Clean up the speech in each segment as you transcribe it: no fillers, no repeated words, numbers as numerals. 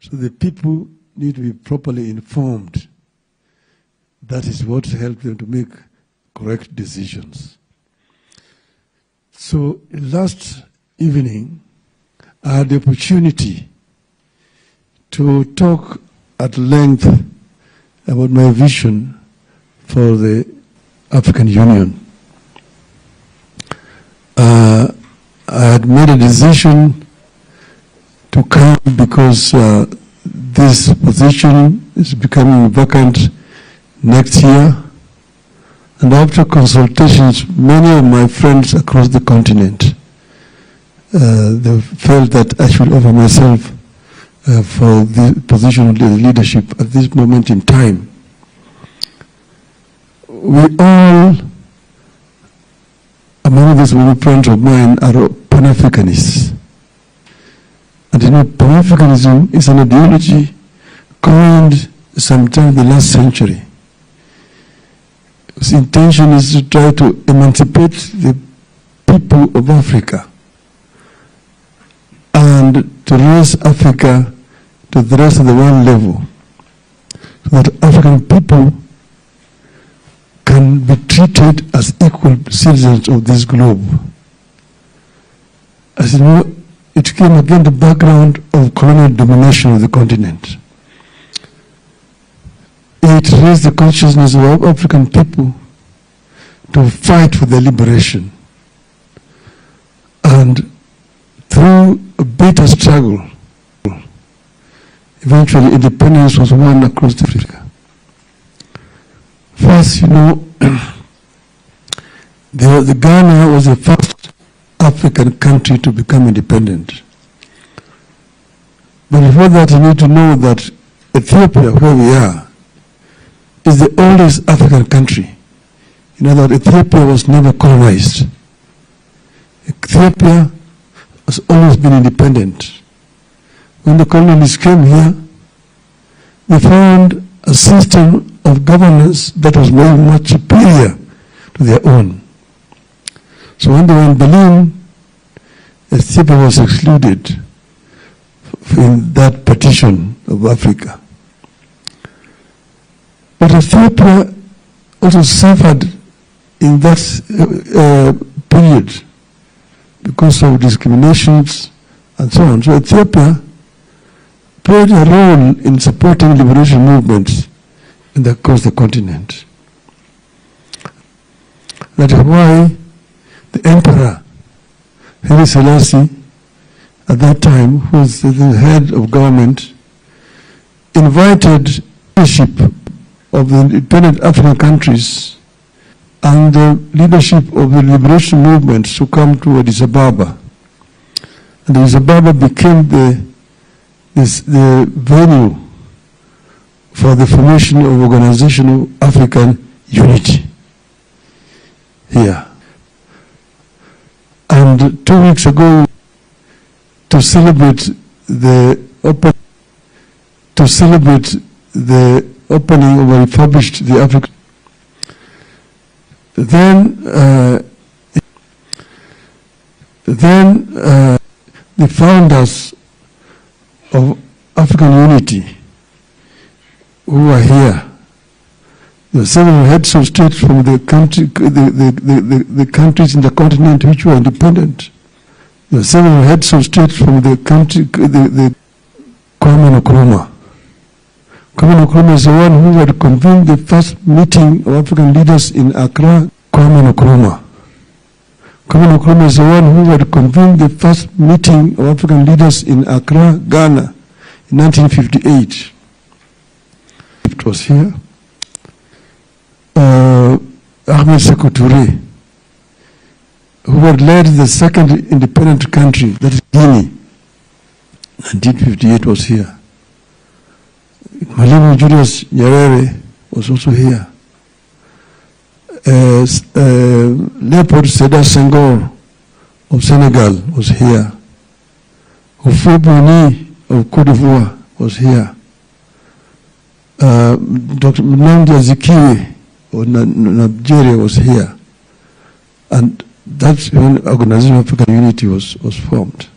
So the people need to be properly informed. That is what helps them to make correct decisions. So last evening, I had the opportunity to talk at length about my vision for the African Union. I had made a decision to come because this position is becoming vacant next year. And after consultations, many of my friends across the continent, they felt that I should offer myself for the position of leadership at this moment in time. We all, among these many friends of mine, are Pan-Africanists. And you know, Pan-Africanism is an ideology coined sometime in the last century. Its intention is to try to emancipate the people of Africa and to raise Africa to the rest of the world level, so that African people can be treated as equal citizens of this globe. As you know, it came against the background of colonial domination of the continent. It raised the consciousness of African people to fight for their liberation. And through a bitter struggle, eventually independence was won across Africa. First, you know, the Ghana was the first African country to become independent. But before that, you need to know that Ethiopia, where we are, is the oldest African country. You know that Ethiopia was never colonized. Ethiopia has always been independent. When the colonialists came here, they found a system of governance that was very much superior to their own. So when they were in Berlin, Ethiopia was excluded in that partition of Africa. But Ethiopia also suffered in that period because of discriminations and so on. So Ethiopia played a role in supporting liberation movements across the continent. That is why the emperor, Haile Selassie, at that time, who was the head of government, invited leadership of the independent African countries and the leadership of the liberation movements to come to Addis Ababa. And Addis Ababa became the venue for the formation of Organization of African Unity here. And 2 weeks ago, to celebrate the opening of a refurbished the African. Then the founders of African Unity who are here, the several heads of state from the country, the countries in the continent which were independent. The several heads of state from the country, the Kwame Nkrumah. Kwame Nkrumah is the one who had convened the first meeting of African leaders in Accra. Kwame Nkrumah. Kwame Nkrumah is the one who had convened the first meeting of African leaders in Accra, Ghana, in 1958. It was here. Ahmed Sekou Touré, who had led the second independent country, that is Guinea, 1958, was here. Mwalimu Julius Nyerere was also here. Leopold Sédar Senghor of Senegal was here. Houphouët-Boigny of Côte d'Ivoire was here. Dr. Nnamdi Azikiwe of Nigeria was here. And that's when Organization of African Unity was formed.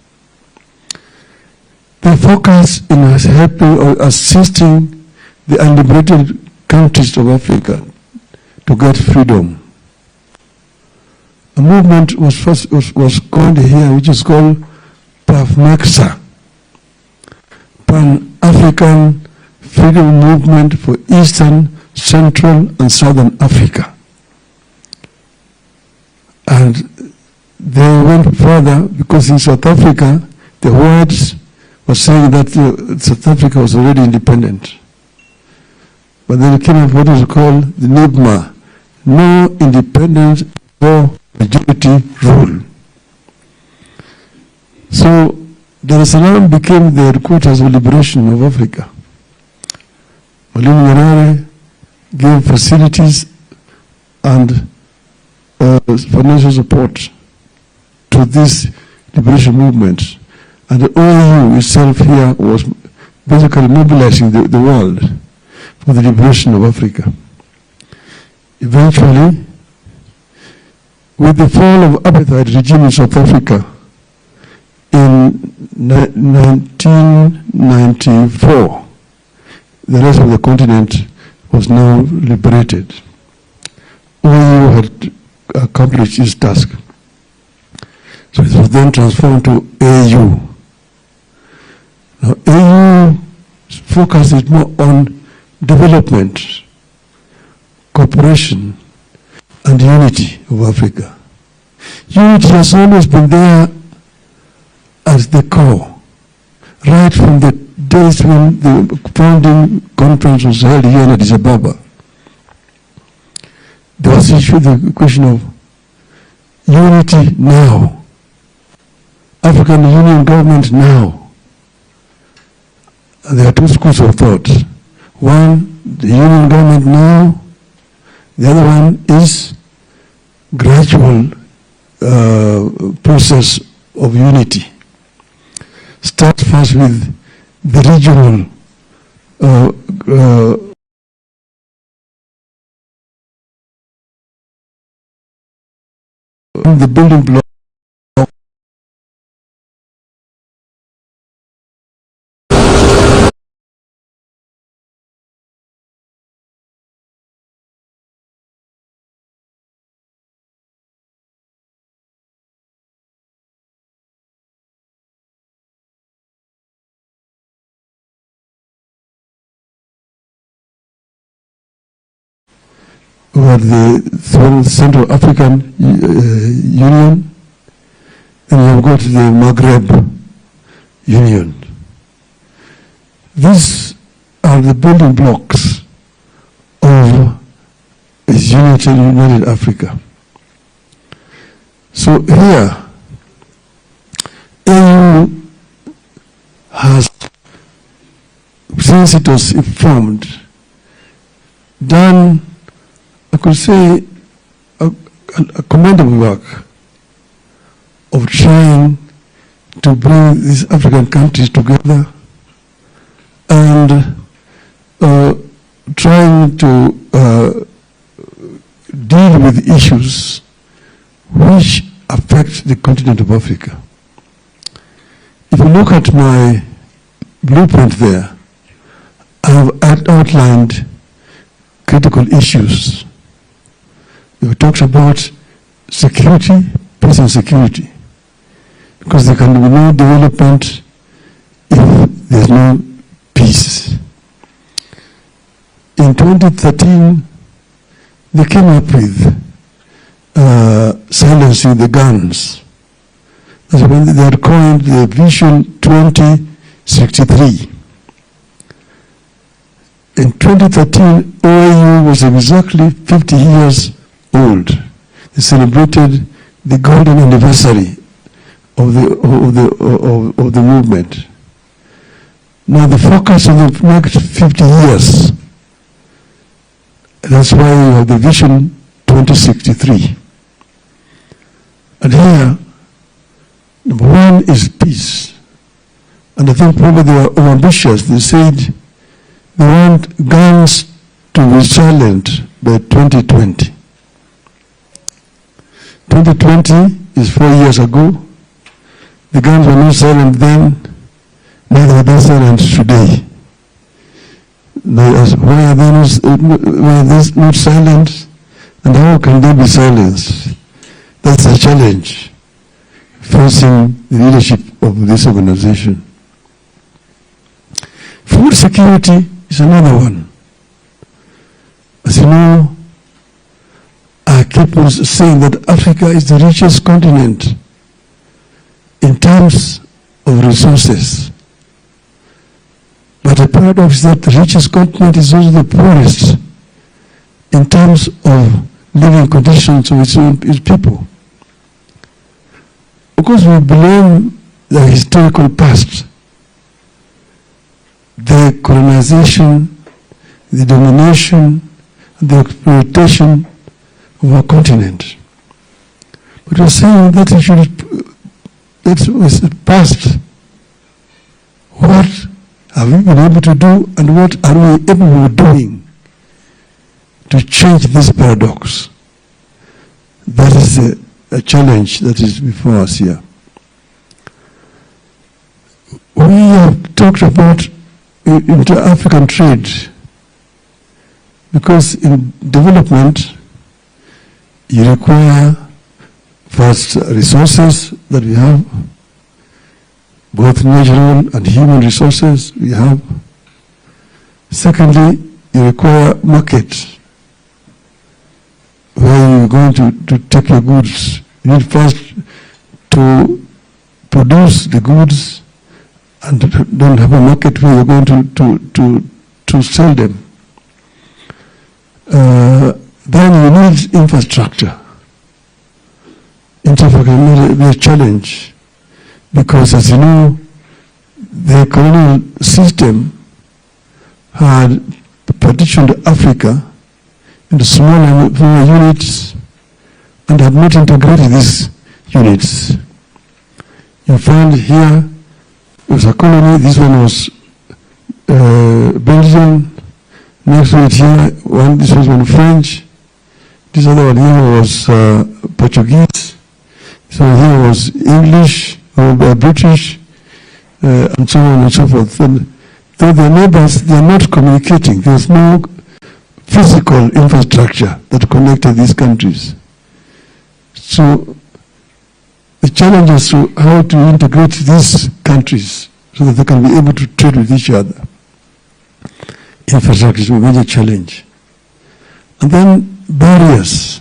They focus in helping or assisting the unliberated countries of Africa to get freedom. A movement was called here, which is called PAFMEXA, Pan-African Freedom Movement for Eastern, Central, and Southern Africa. And they went further because in South Africa, the words were saying that South Africa was already independent. But then it came up what was called the NIBMA, no independence or majority rule. So Dar es Salaam became the headquarters of liberation of Africa. Mwalimu Nyerere gave facilities and financial support to this liberation movement. And the OAU itself here was basically mobilizing the world for the liberation of Africa. Eventually, with the fall of apartheid regime in South Africa in 1994, the rest of the continent was now liberated. OAU had accomplished its task. So it was then transformed to AU. Now AU focuses more on development, cooperation, and unity of Africa. Unity has always been there as the core, right from the days when the founding conference was held here in Addis Ababa. There was the question of unity now, African Union government now. And there are two schools of thought. One, the union government now. The other one is gradual process of unity. Start first with the regional the building block. Were the Central African Union, and you have got the Maghreb Union. These are the building blocks of a united Africa. So here, AU has, since it was formed, done, I could say, a commendable work of trying to bring these African countries together and trying to deal with issues which affect the continent of Africa. If you look at my blueprint there, I have outlined critical issues. It talks about security, peace and security, because there can be no development if there's no peace. In 2013, they came up with silencing the guns. That's when they had coined the Vision 2063. In 2013, OAU was exactly 50 years old. They celebrated the golden anniversary of the movement. Now the focus of the next 50 years, that's why you have the Vision 2063. And here, number one is peace. And I think probably they were ambitious. They said they want guns to be silent by 2020. 2020 is 4 years ago. The guns were not silent then. Neither are they silent today. Why are they not silent? And how can they be silenced? That's a challenge facing the leadership of this organization. Food security is another one. As you know, I keep on saying that Africa is the richest continent in terms of resources. But the paradox is that the richest continent is also the poorest in terms of living conditions of its people. Of course, we blame the historical past, the colonization, the domination, the exploitation of our continent. But we're saying that it was past. What have we been able to do, and what are we able of doing to change this paradox? That is a challenge that is before us here. We have talked about InterAfrican Trade, because in development you require first resources that we have, both natural and human resources we have. Secondly, you require market where you're going to take your goods. You need first to produce the goods and don't have a market where you're going to sell them. Then you need infrastructure. Infrastructure will be a challenge because, as you know, the colonial system had partitioned Africa into smaller units and had not integrated these units. You find here it was a colony. This one was Belgium. Next to it here, this was one French. This other one here was Portuguese. This one here was English or British, and so on and so forth. And though they're neighbors, they're not communicating. There's no physical infrastructure that connected these countries. So the challenge is how to integrate these countries so that they can be able to trade with each other. Infrastructure is a major challenge. And then barriers.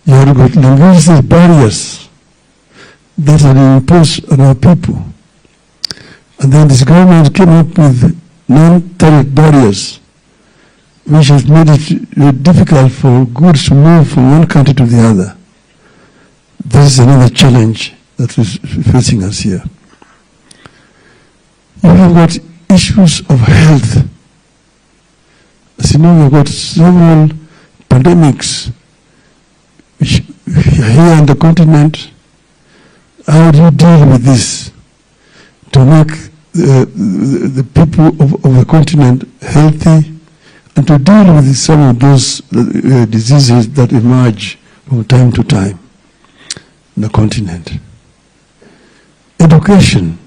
You have got linguistic barriers that are imposed on our people. And then this government came up with non-tariff barriers, which has made it difficult for goods to move from one country to the other. This is another challenge that is facing us here. You have got issues of health. As you know, we've got several pandemics which are here on the continent. How do you deal with this to make the people of the continent healthy and to deal with some of those diseases that emerge from time to time in the continent? Education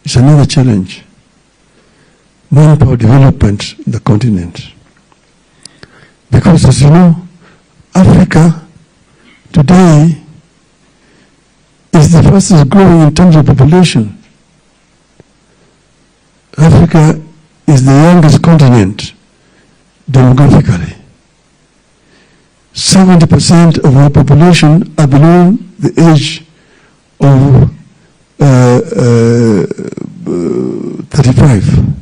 is another challenge. Manpower development in the continent. Because, as you know, Africa today is the fastest growing in terms of population. Africa is the youngest continent demographically. 70% of our population are below the age of 35.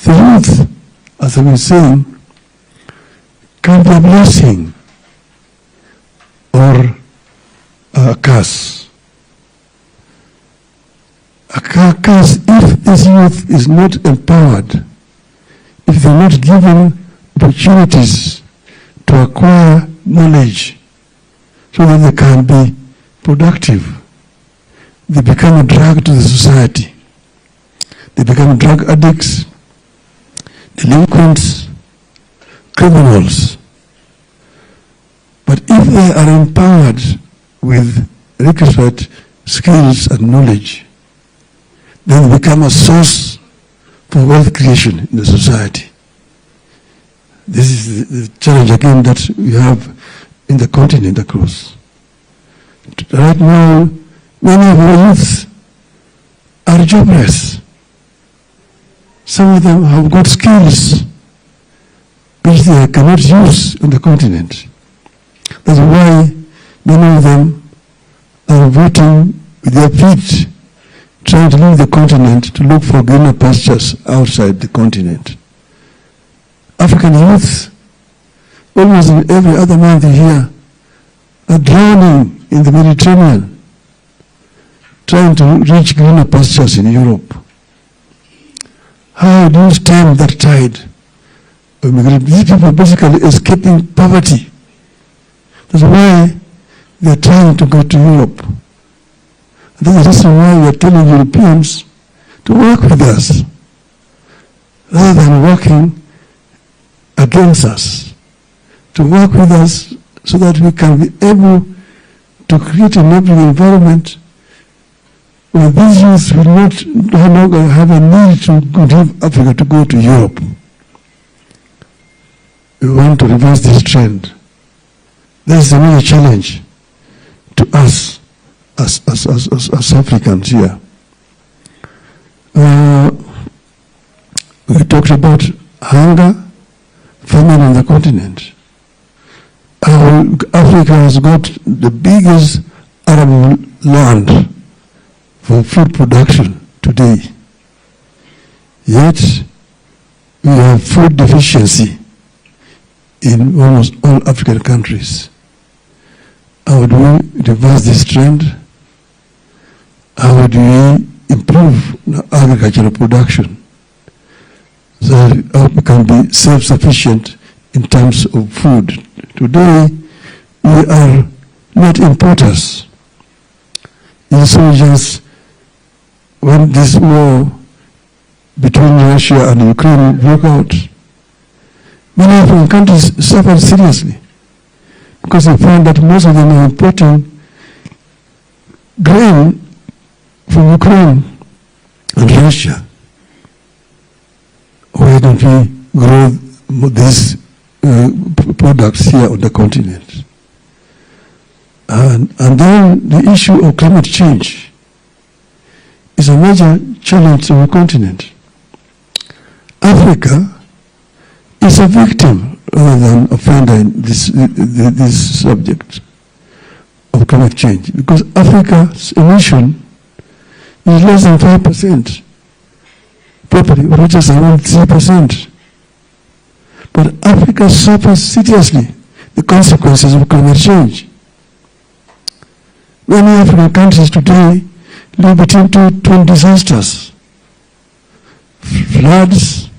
The youth, as I was saying, can be a blessing or a curse. A curse if this youth is not empowered, if they're not given opportunities to acquire knowledge so that they can be productive. They become a drag to the society. They become drug addicts, delinquents, criminals. But if they are empowered with requisite skills and knowledge, then become a source for wealth creation in the society. This is the challenge again that we have in the continent across. Right now, many of our youths are jobless. Some of them have got skills which they cannot use on the continent. That's why many of them are voting with their feet, trying to leave the continent to look for greener pastures outside the continent. African youth, almost every other month here, are drowning in the Mediterranean, trying to reach greener pastures in Europe. How do you stem that tide? These people are basically escaping poverty. That's why they are trying to go to Europe. And that's the reason why we are telling Europeans to work with us, rather than working against us, to work with us so that we can be able to create an enabling environment where these youths will no longer have a need to leave Africa to go to Europe. We want to reverse this trend. This is another challenge to us as Africans here. We talked about hunger, famine on the continent. Africa has got the biggest arable land for food production today. Yet, we have food deficiency in almost all African countries. How do we reverse this trend? How do we improve agricultural production so that we can be self-sufficient in terms of food? Today, we are not importers. Insurgents, when this war between Russia and Ukraine broke out, many African countries suffered seriously because they found that most of them are importing grain from Ukraine and Russia. Why don't we grow these products here on the continent? And then the issue of climate change is a major challenge to the continent. Africa is a victim rather than offender in this subject of climate change, because Africa's emission is less than 5%, property reaches around 3%. But Africa suffers seriously the consequences of climate change. Many African countries today live between two twin disasters: floods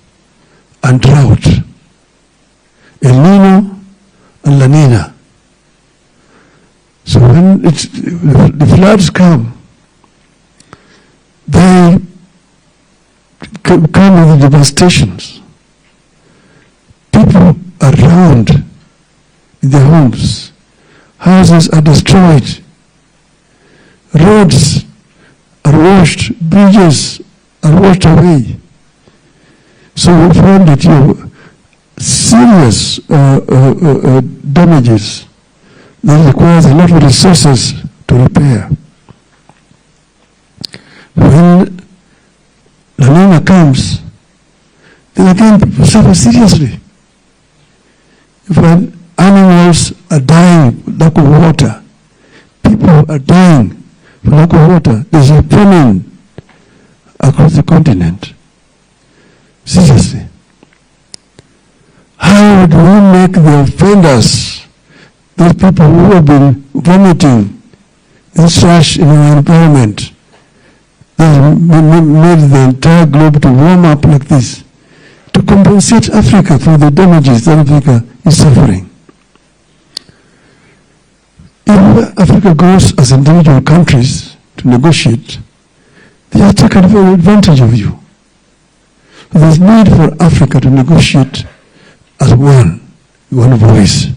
and drought, El Nino and La Nina. So when the floods come, they come with the devastations. People are drowned in their homes. Houses are destroyed. Roads are washed. Bridges are washed away. So we found that serious damages that requires a lot of resources to repair. When La Nina comes, then again people suffer seriously. When animals are dying for lack of water, people are dying for lack of water. There's a famine across the continent. Seriously. How do we make the offenders, those people who have been vomiting this trash in our environment, that made the entire globe to warm up like this, to compensate Africa for the damages that Africa is suffering? If Africa goes as individual countries to negotiate, they have taken advantage of you. There's need for Africa to negotiate as one voice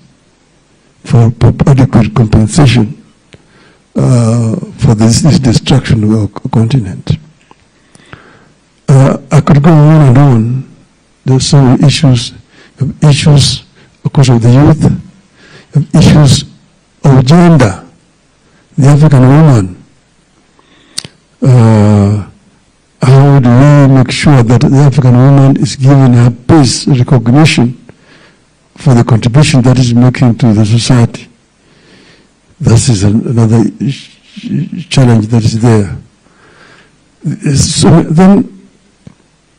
for adequate compensation for this destruction of our continent. go on and on. There's so many issues. Issues, of course, of the youth, issues of gender, the African woman. How do we make sure that the African woman is given her base recognition for the contribution that is making to the society? This is another challenge that is there. So then,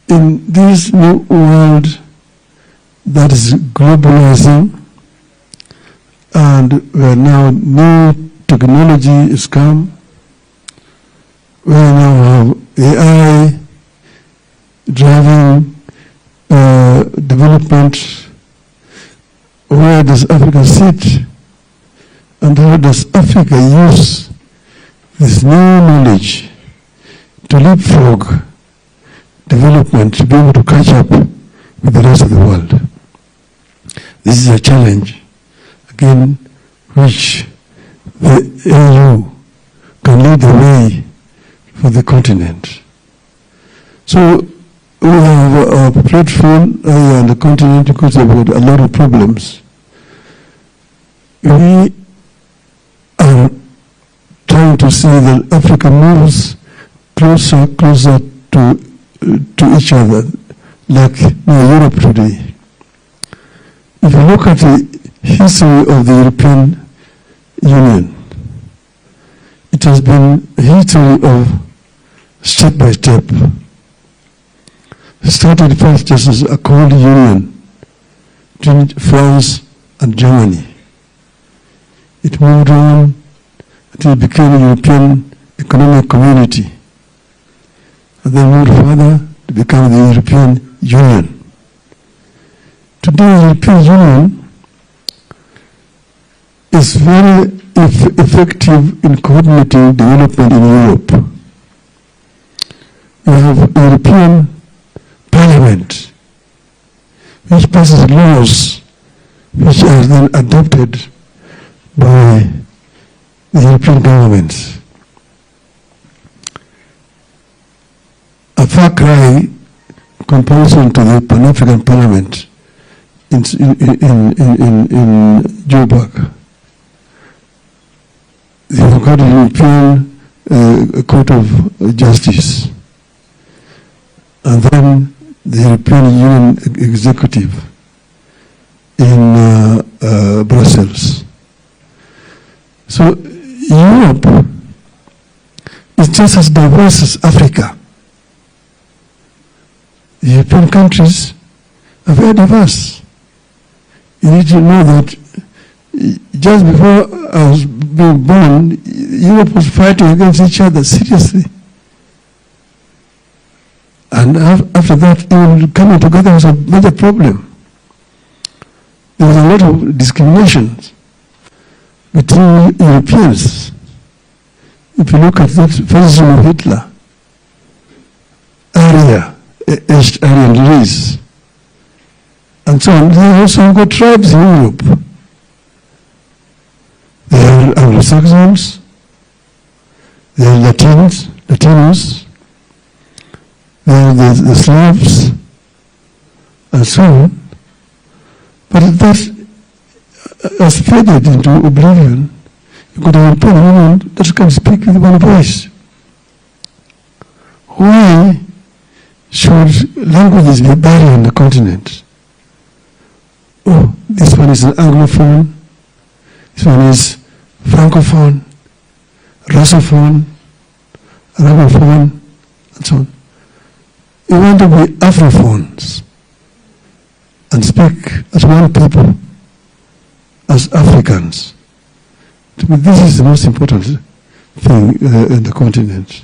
in this new world that is globalizing, and where now new technology is come, we now have AI driving development. Where does Africa sit? And how does Africa use this new knowledge to leapfrog development, to be able to catch up with the rest of the world? This is a challenge, again, which the AU can lead the way for the continent. So we have a platform on the continent because we've got a lot of problems. We are trying to see that Africa moves closer to each other, like Europe today. If you look at the history of the European Union, it has been a history of step by step. It started first just as a cold union between France and Germany. It moved on until it became a European Economic Community, and then moved further to become the European Union. Today, the European Union is very effective in coordinating development in Europe. We have a European Parliament, which passes laws which are then adopted by the European governments. A far cry comparison to the Pan-African Parliament in Joburg. They've got a European Court of Justice, and then the European Union Executive in Brussels. So Europe is just as diverse as Africa. The European countries are very diverse. You need to know that just before I was being born, Europe was fighting against each other seriously. And after that, even coming together was a major problem. There was a lot of discrimination between Europeans. If you look at that fascism of Hitler, East Aryan race, and so on. They also got tribes in Europe. They are Anglo-Saxons, they are Latinos, they are the Slavs, and so on. But that has faded into oblivion. You could have a woman that can speak with one voice. Why should languages be a barrier on the continent? Oh, this one is an Anglophone, this one is Francophone, Russophone, Arabophone, and so on. We want to be Afrophones and speak as one people, as Africans. This is the most important thing in the continent.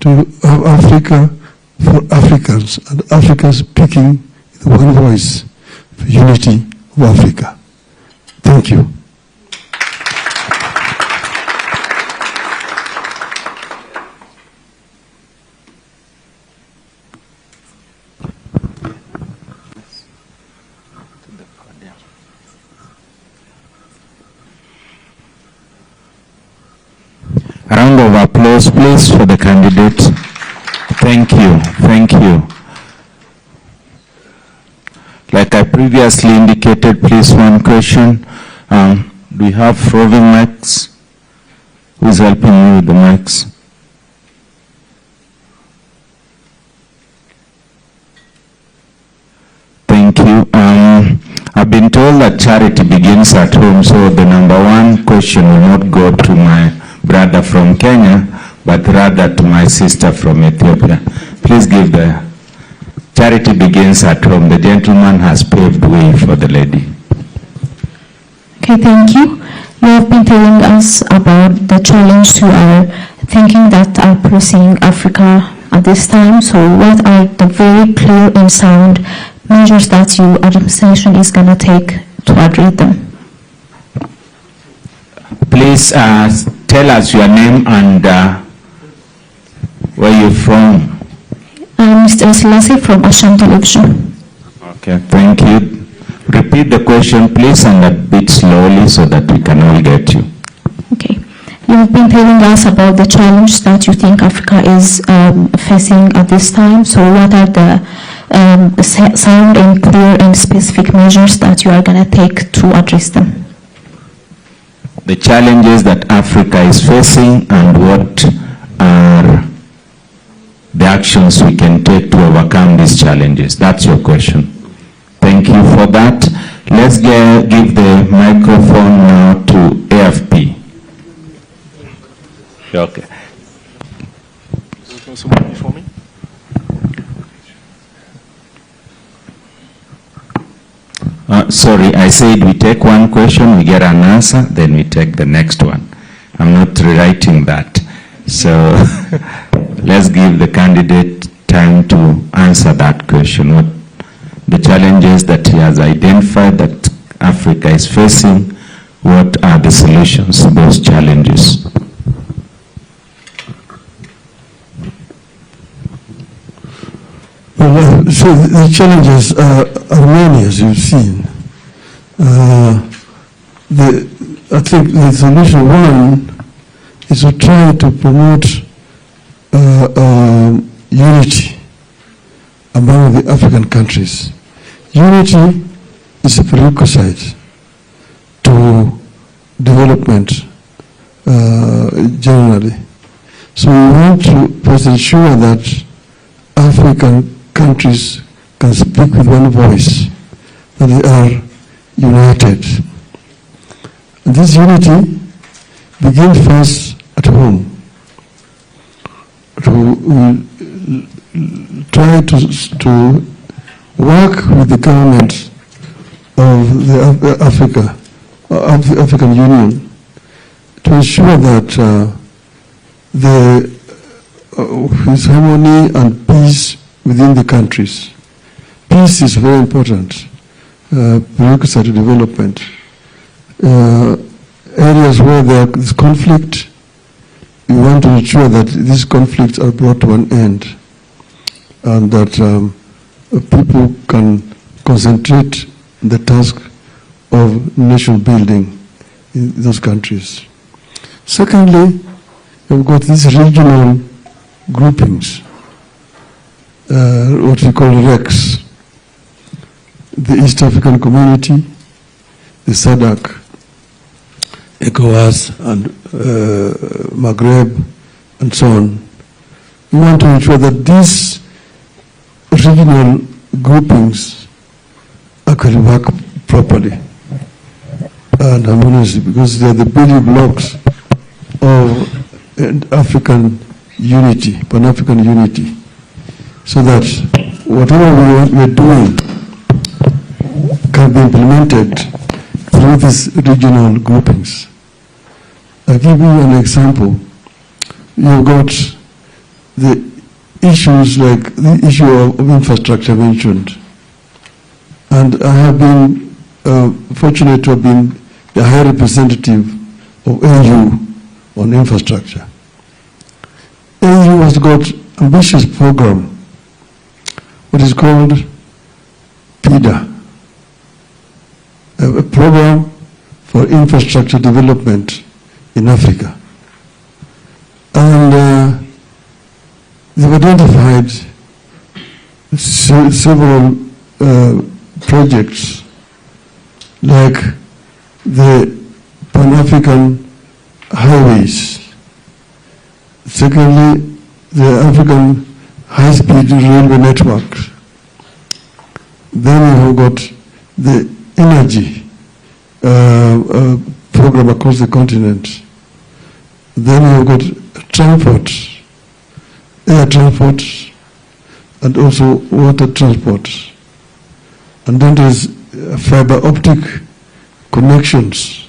To have Africa for Africans, and Africa speaking with one voice for unity of Africa. Thank you. A round of applause, please, for the candidate. Thank you. Thank you. previously indicated, please, one question. Do we have roving mics? Who's helping me with the mics? Thank you. I've been told that charity begins at home, so the number one question will not go to my brother from Kenya, but rather to my sister from Ethiopia. Please give the charity begins at home. The gentleman has paved way for the lady. Okay, thank you. You have been telling us about the challenge you are thinking that are pressing Africa at this time. So what are the very clear and sound measures that your administration is going to take to address them? Please tell us your name and where you're from. I'm Mr. Selassie from Asham Television. Okay, thank you. Repeat the question, please, and a bit slowly so that we can all get you. Okay. You have been telling us about the challenge that you think Africa is facing at this time. So what are the sound and clear and specific measures that you are going to take to address them? The challenges that Africa is facing and what are the actions we can take to overcome these challenges. That's your question. Thank you for that. Let's give the microphone now to AFP. Okay. Somebody for me? Sorry, I said we take one question, we get an answer, then we take the next one. I'm not rewriting that. So let's give the candidate time to answer that question. What the challenges that he has identified that Africa is facing, what are the solutions to those challenges? Well, so the challenges are many, as you've seen. I think the solution one is to try to promote unity among the African countries. Unity is a prerequisite to development generally. So we want to first ensure that African countries can speak with one voice, that they are united. And this unity begins first at home. To try to work with the government of the African Union to ensure that there is harmony and peace within the countries. Peace is very important, prerequisite to development. Areas where there is conflict, we want to ensure that these conflicts are brought to an end and that people can concentrate on the task of nation building in those countries. Secondly, we've got these regional groupings, what we call RECs, the East African Community, the SADC, ECOWAS, and Maghreb, and so on. We want to ensure that these regional groupings actually work properly and harmoniously, because they are the building blocks of African unity, Pan-African unity, so that whatever we are doing can be implemented through these regional groupings. I'll give you an example. You've got the issues like the issue of infrastructure mentioned. And I have been fortunate to have been the high representative of AU on infrastructure. AU has got ambitious program, what is called PIDA, a program for infrastructure development in Africa. And they've identified several projects like the Pan-African highways. Secondly, the African high-speed railway network. Then you have got the energy program across the continent. Then you have got transport, air transport, and also water transport. And then there's fiber optic connections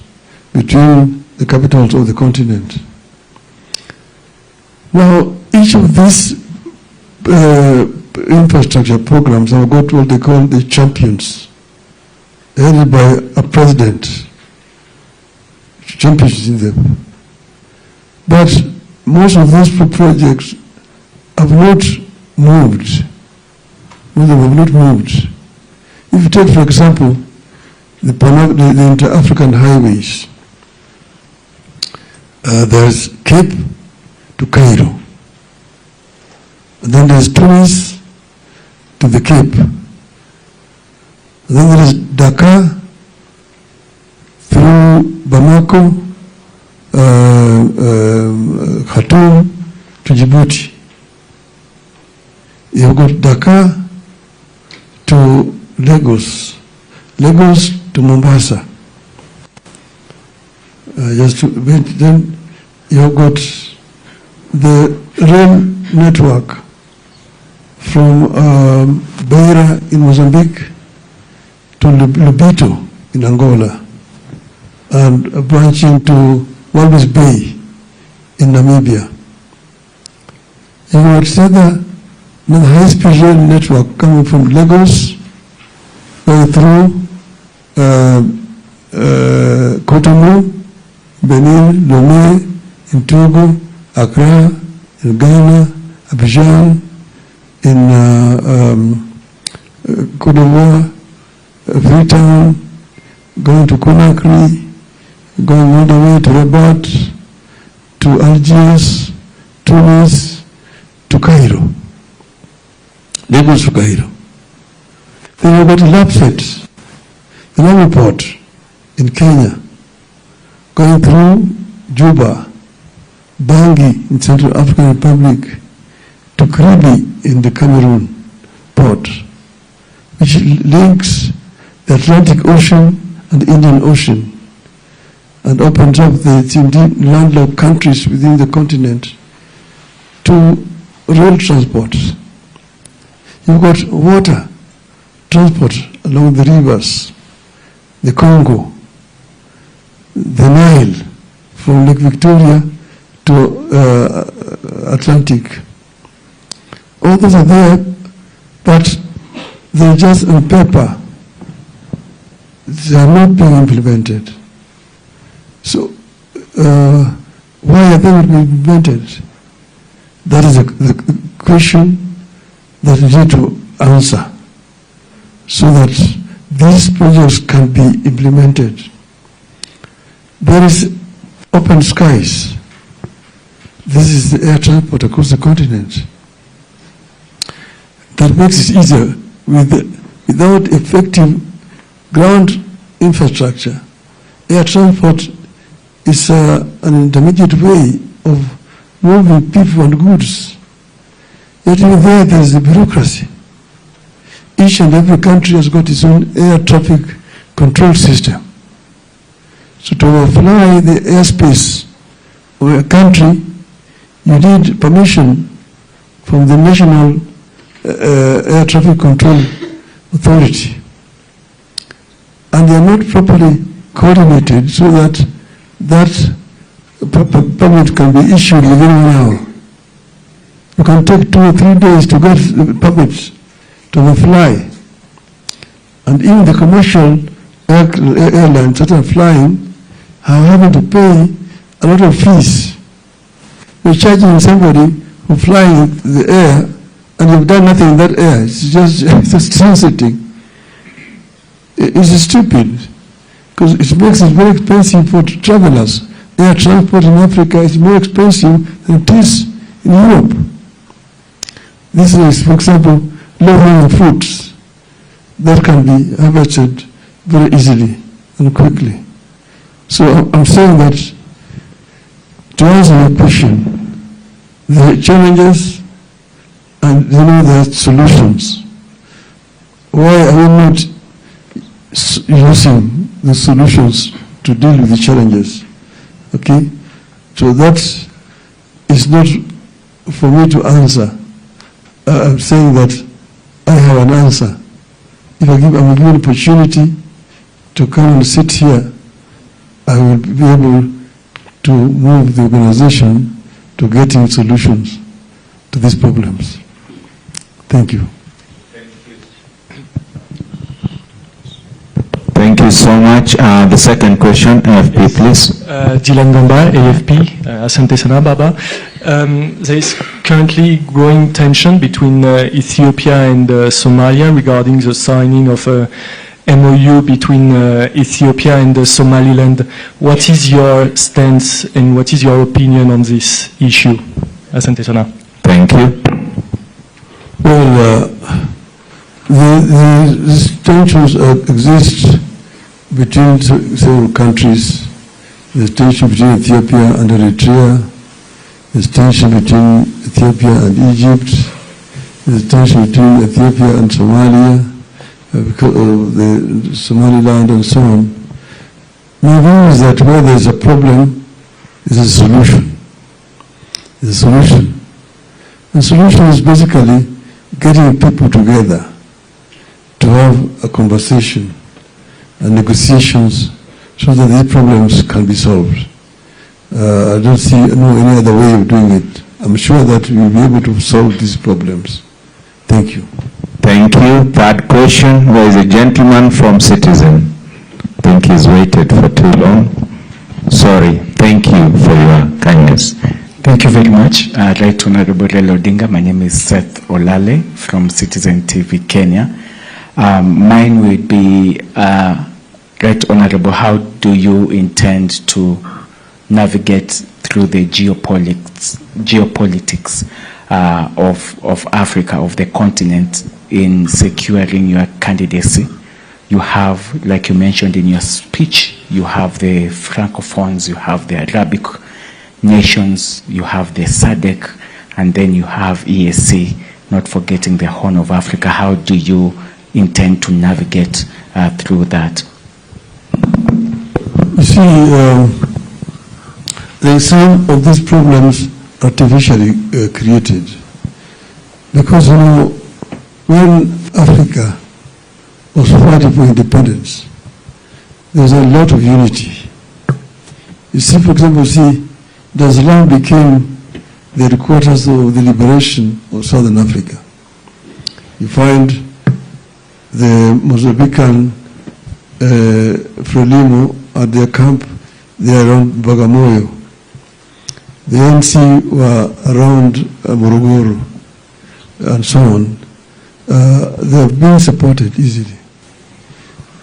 between the capitals of the continent. Now, each of these infrastructure programs have got what they call the champions, headed by a president, champions in them. But most of these projects have not moved. Most of them have not moved. If you take, for example, the InterAfrican highways, there's Cape to Cairo. And then there's Tunis to the Cape. And then there is Dakar through Bamako, Khartoum to Djibouti. You've got Dakar to Lagos, Lagos to Mombasa. Then you've got the rail network from Beira in Mozambique to Lubito in Angola, and branching to Walvis Bay in Namibia. You got the high-speed rail network coming from Lagos, going through Cotonou, Benin, Lomé, in Togo, Accra, in Ghana, Abidjan, in Côte d'Ivoire, Freetown, going to Conakry, going all the way to Rabat, to Algiers, Tunis, to Cairo. Lagos to Cairo. Then you've got Lapset, the naval port in Kenya, going through Juba, Bangui in Central African Republic, to Kribi in the Cameroon port, which links the Atlantic Ocean and the Indian Ocean and opens up the landlocked countries within the continent to rail transport. You've got water transport along the rivers, the Congo, the Nile, from Lake Victoria to Atlantic. All those are there, but they're just on paper. They are not being implemented. So, why are they not being implemented? That is the question that we need to answer, so that these projects can be implemented. There is open skies. This is the air transport across the continent. That makes it easier without effective ground infrastructure. Air transport is an intermediate way of moving people and goods. Yet even there is a bureaucracy. Each and every country has got its own air traffic control system. So to fly the airspace of a country, you need permission from the National Air Traffic Control Authority. And they are not properly coordinated so that that permit can be issued within 1 hour. You can take 2 or 3 days to get the permits to fly. And even the commercial airlines that are flying are having to pay a lot of fees. You're charging somebody who flying the air and you've done nothing in that air. It's just transiting. It's stupid because it makes it very expensive for travelers. Air transport in Africa is more expensive than it is in Europe. This is, for example, low-hanging fruits. that can be harvested very easily and quickly. So I'm saying that to answer your question, the challenges and there are solutions. Why are we not using the solutions to deal with the challenges? Okay? So that is not for me to answer. I'm saying that I have an answer. If I'm given an opportunity to come and sit here, I will be able to move the organization to getting solutions to these problems. Thank you. Thank you so much. The second question, AFP, please. Jalango, AFP, Asante sana Baba. There is currently growing tension between Ethiopia and Somalia regarding the signing of a MOU between Ethiopia and Somaliland. What is your stance and what is your opinion on this issue? Asante sana. Thank you. Well, the tensions exist between several countries. There's tension between Ethiopia and Eritrea. There's tension between Ethiopia and Egypt. There's tension between Ethiopia and Somalia because of the Somaliland and so on. My view is that where there's a problem, there's a solution. There's a solution. The solution is basically getting people together to have a conversation and negotiations so that these problems can be solved. I don't see any other way of doing it. I'm sure that we'll be able to solve these problems. Thank you. Thank you. Third question, there is a gentleman from Citizen. I think he's waited for too long. Sorry. Thank you for your kindness. Thank you very much. Right Honorable Raila Odinga. My name is Seth Olale from Citizen TV Kenya. Mine would be, Right Honorable, how do you intend to navigate through the geopolitics of Africa, of the continent, in securing your candidacy? You have, like you mentioned in your speech, you have the Francophones, you have the Arabic nations, you have the SADC, and then you have EAC, not forgetting the Horn of Africa. How do you intend to navigate through that? You see, there are some of these problems artificially created. Because, when Africa was fighting for independence, there was a lot of unity. You see, for example, Dar es Salaam became the headquarters of the liberation of Southern Africa. You find the Mozambican Frelimo at their camp there around Bagamoyo. The ANC were around Morogoro and so on. They have been supported easily.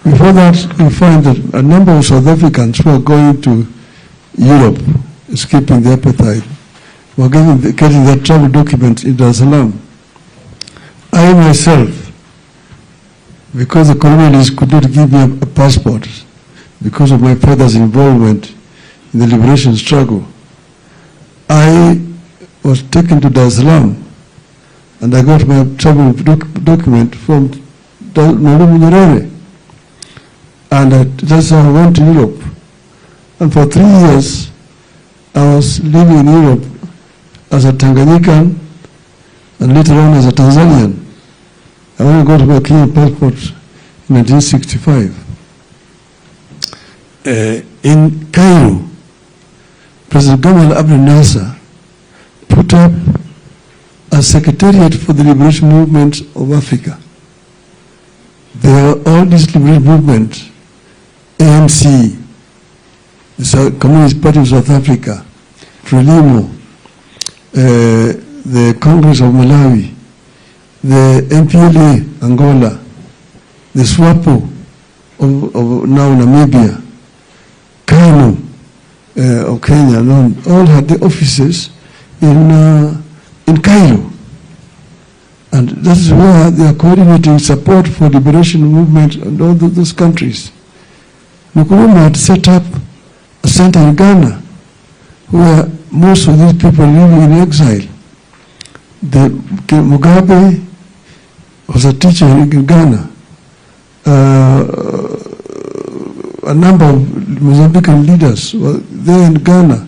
Before that, you find that a number of South Africans who are going to Europe, escaping the apartheid, were getting their travel documents in Dar es Salaam. I myself, because the colonialists could not give me a passport because of my father's involvement in the liberation struggle, I was taken to Dar es Salaam and I got my travel document from Nyerere. And that's how I went to Europe. And for 3 years, I was living in Europe as a Tanganyikan and later on as a Tanzanian. I only got my Kenyan passport in 1965. In Cairo, President Gamal Abdel Nasser put up a secretariat for the liberation movement of Africa. There are all these liberation movements, ANC, the Communist Party of South Africa, Frelimo, the Congress of Malawi, the MPLA Angola, the SWAPO of now Namibia, KANU of Kenya, all had the offices in Cairo. And that is where they are coordinating support for liberation movement in all those countries. Nkrumah had set up a center in Ghana where most of these people living in exile. Mugabe was a teacher in Ghana. A number of Mozambican leaders were there in Ghana.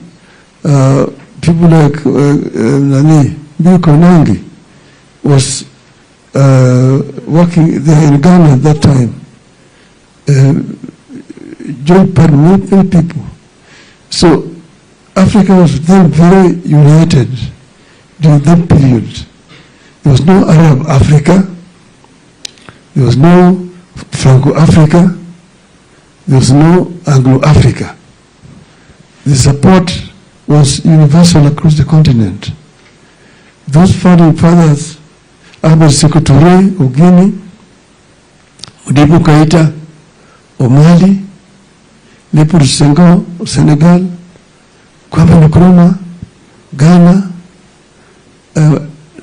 People like Biko Nangi was working there in Ghana at that time. Joined many people. So Africa was then very united during that period. There was no Arab Africa. There was no Franco-Africa. There was no Anglo-Africa. The support was universal across the continent. Those founding fathers, Ahmed Sékou Touré of Guinea, Modibo Keïta of Mali, Léopold Senghor of Senegal, Kwame Nkrumah, Ghana,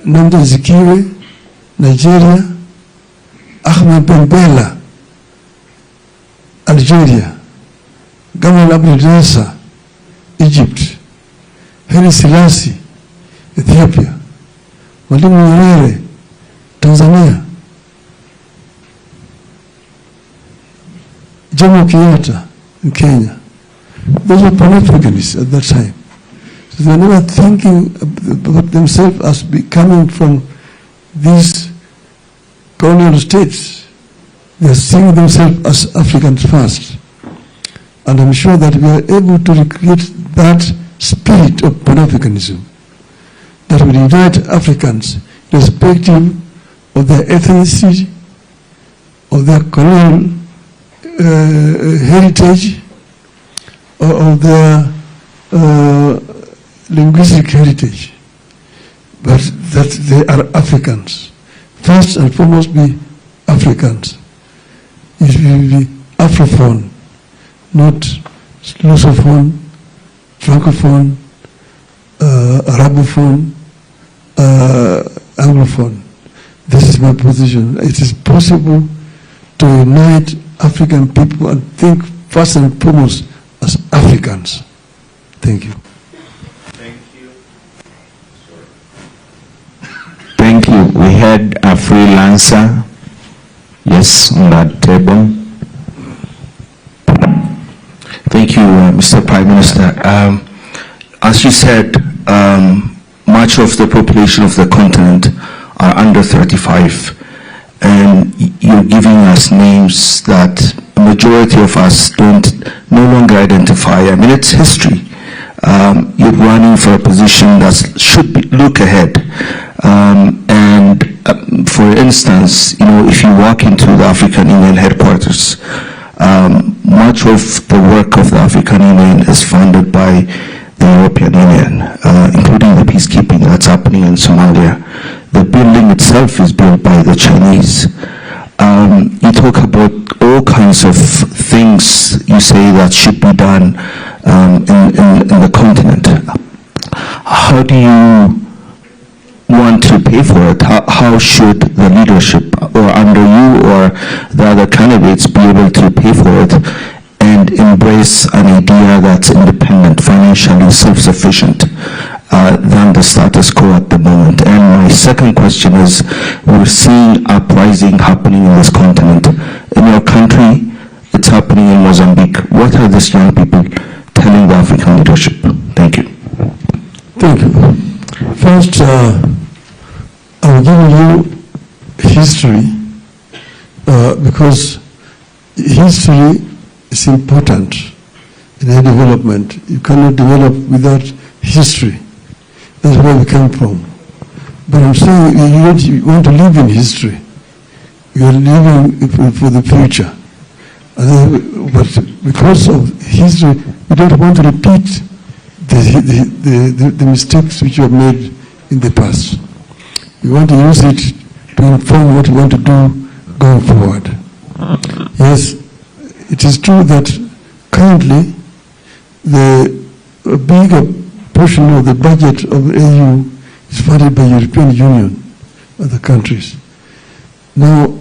Nnamdi Azikiwe, Nigeria, Ahmed Ben Bella, Algeria, Gamal Abdel Nasser, Egypt, Haile Selassie, Ethiopia, Mwalimu Nyerere, Tanzania, Kenyatta in Kenya. Those were Pan-Africanists at that time. So they were never thinking about themselves as coming from these colonial states. They are seeing themselves as Africans first. And I'm sure that we are able to recreate that spirit of Pan-Africanism that will unite Africans irrespective of their ethnicity, of their colonial heritage, or of their linguistic heritage, but that they are Africans. First and foremost, be Africans. It will be Afrophone, not Lusophone, Francophone, Arabophone, Anglophone. This is my position. It is possible to unite African people and think first and foremost as Africans. Thank you. Thank you. Thank you. We had a freelancer, yes, on that table. Thank you, Mr. Prime Minister. As you said, much of the population of the continent are under 35, and you're giving us names that the majority of us no longer identify. I mean, it's history. You're running for a position that should look ahead. For instance, if you walk into the African Union headquarters, much of the work of the African Union is funded by the European Union, including the peacekeeping that's happening in Somalia. The building itself is built by the Chinese. You talk about all kinds of things you say that should be done in the continent. How do you want to pay for it? How should the leadership, or under you or the other candidates, be able to pay for it and embrace an idea that's independent, financially self-sufficient than the status quo at the moment? And my second question is, we're seeing uprising happening in this continent. In your country, it's happening in Mozambique. What are these young people telling the African leadership? Thank you. Thank you. First, I'm giving you history because history is important in any development. You cannot develop without history. That's where we come from. But I'm saying you want to live in history. You're living for the future. But because of history, we don't want to repeat the mistakes which you have made in the past. We want to use it to inform what we want to do going forward. Yes, it is true that currently the bigger portion of the budget of the EU is funded by the European Union, other countries. Now,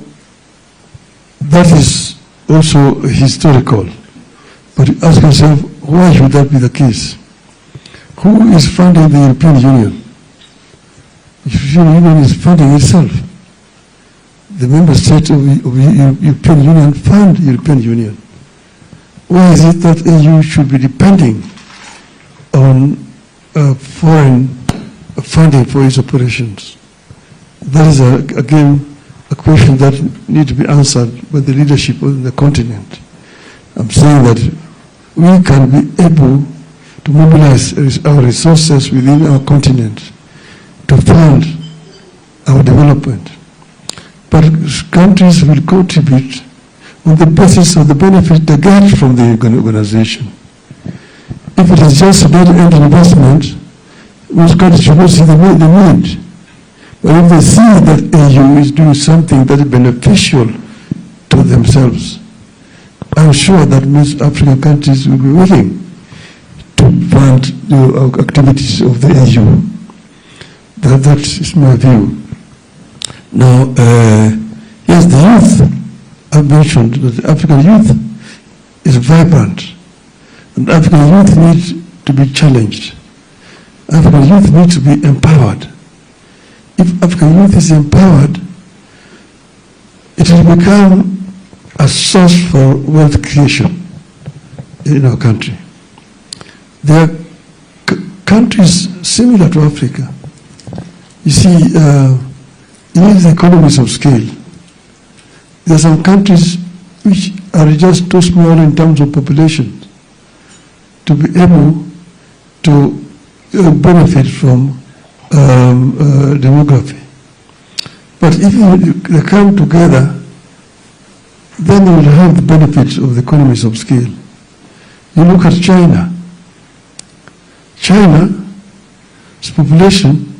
that is also historical. But you ask yourself, why should that be the case? Who is funding the European Union? The European Union is funding itself. The member states of the European Union fund the European Union. Why is it that EU should be depending on foreign funding for its operations? That is, again, a question that needs to be answered by the leadership of the continent. I'm saying that we can be able to mobilize our resources within our continent to fund our development. But countries will contribute on the basis of the benefit they get from the organization. If it is just a dead-end investment, most countries should not see the need. But if they see that EU is doing something that is beneficial to themselves, I'm sure that most African countries will be willing to fund the activities of the EU. That is my view. Now, yes, the youth, I mentioned that the African youth is vibrant, and African youth needs to be challenged. African youth needs to be empowered. If African youth is empowered, it will become a source for wealth creation in our country. There are countries similar to Africa. You see, you need the economies of scale. There are some countries which are just too small in terms of population to be able to benefit from demography. But if they come together, then they will have the benefits of the economies of scale. You look at China. China's population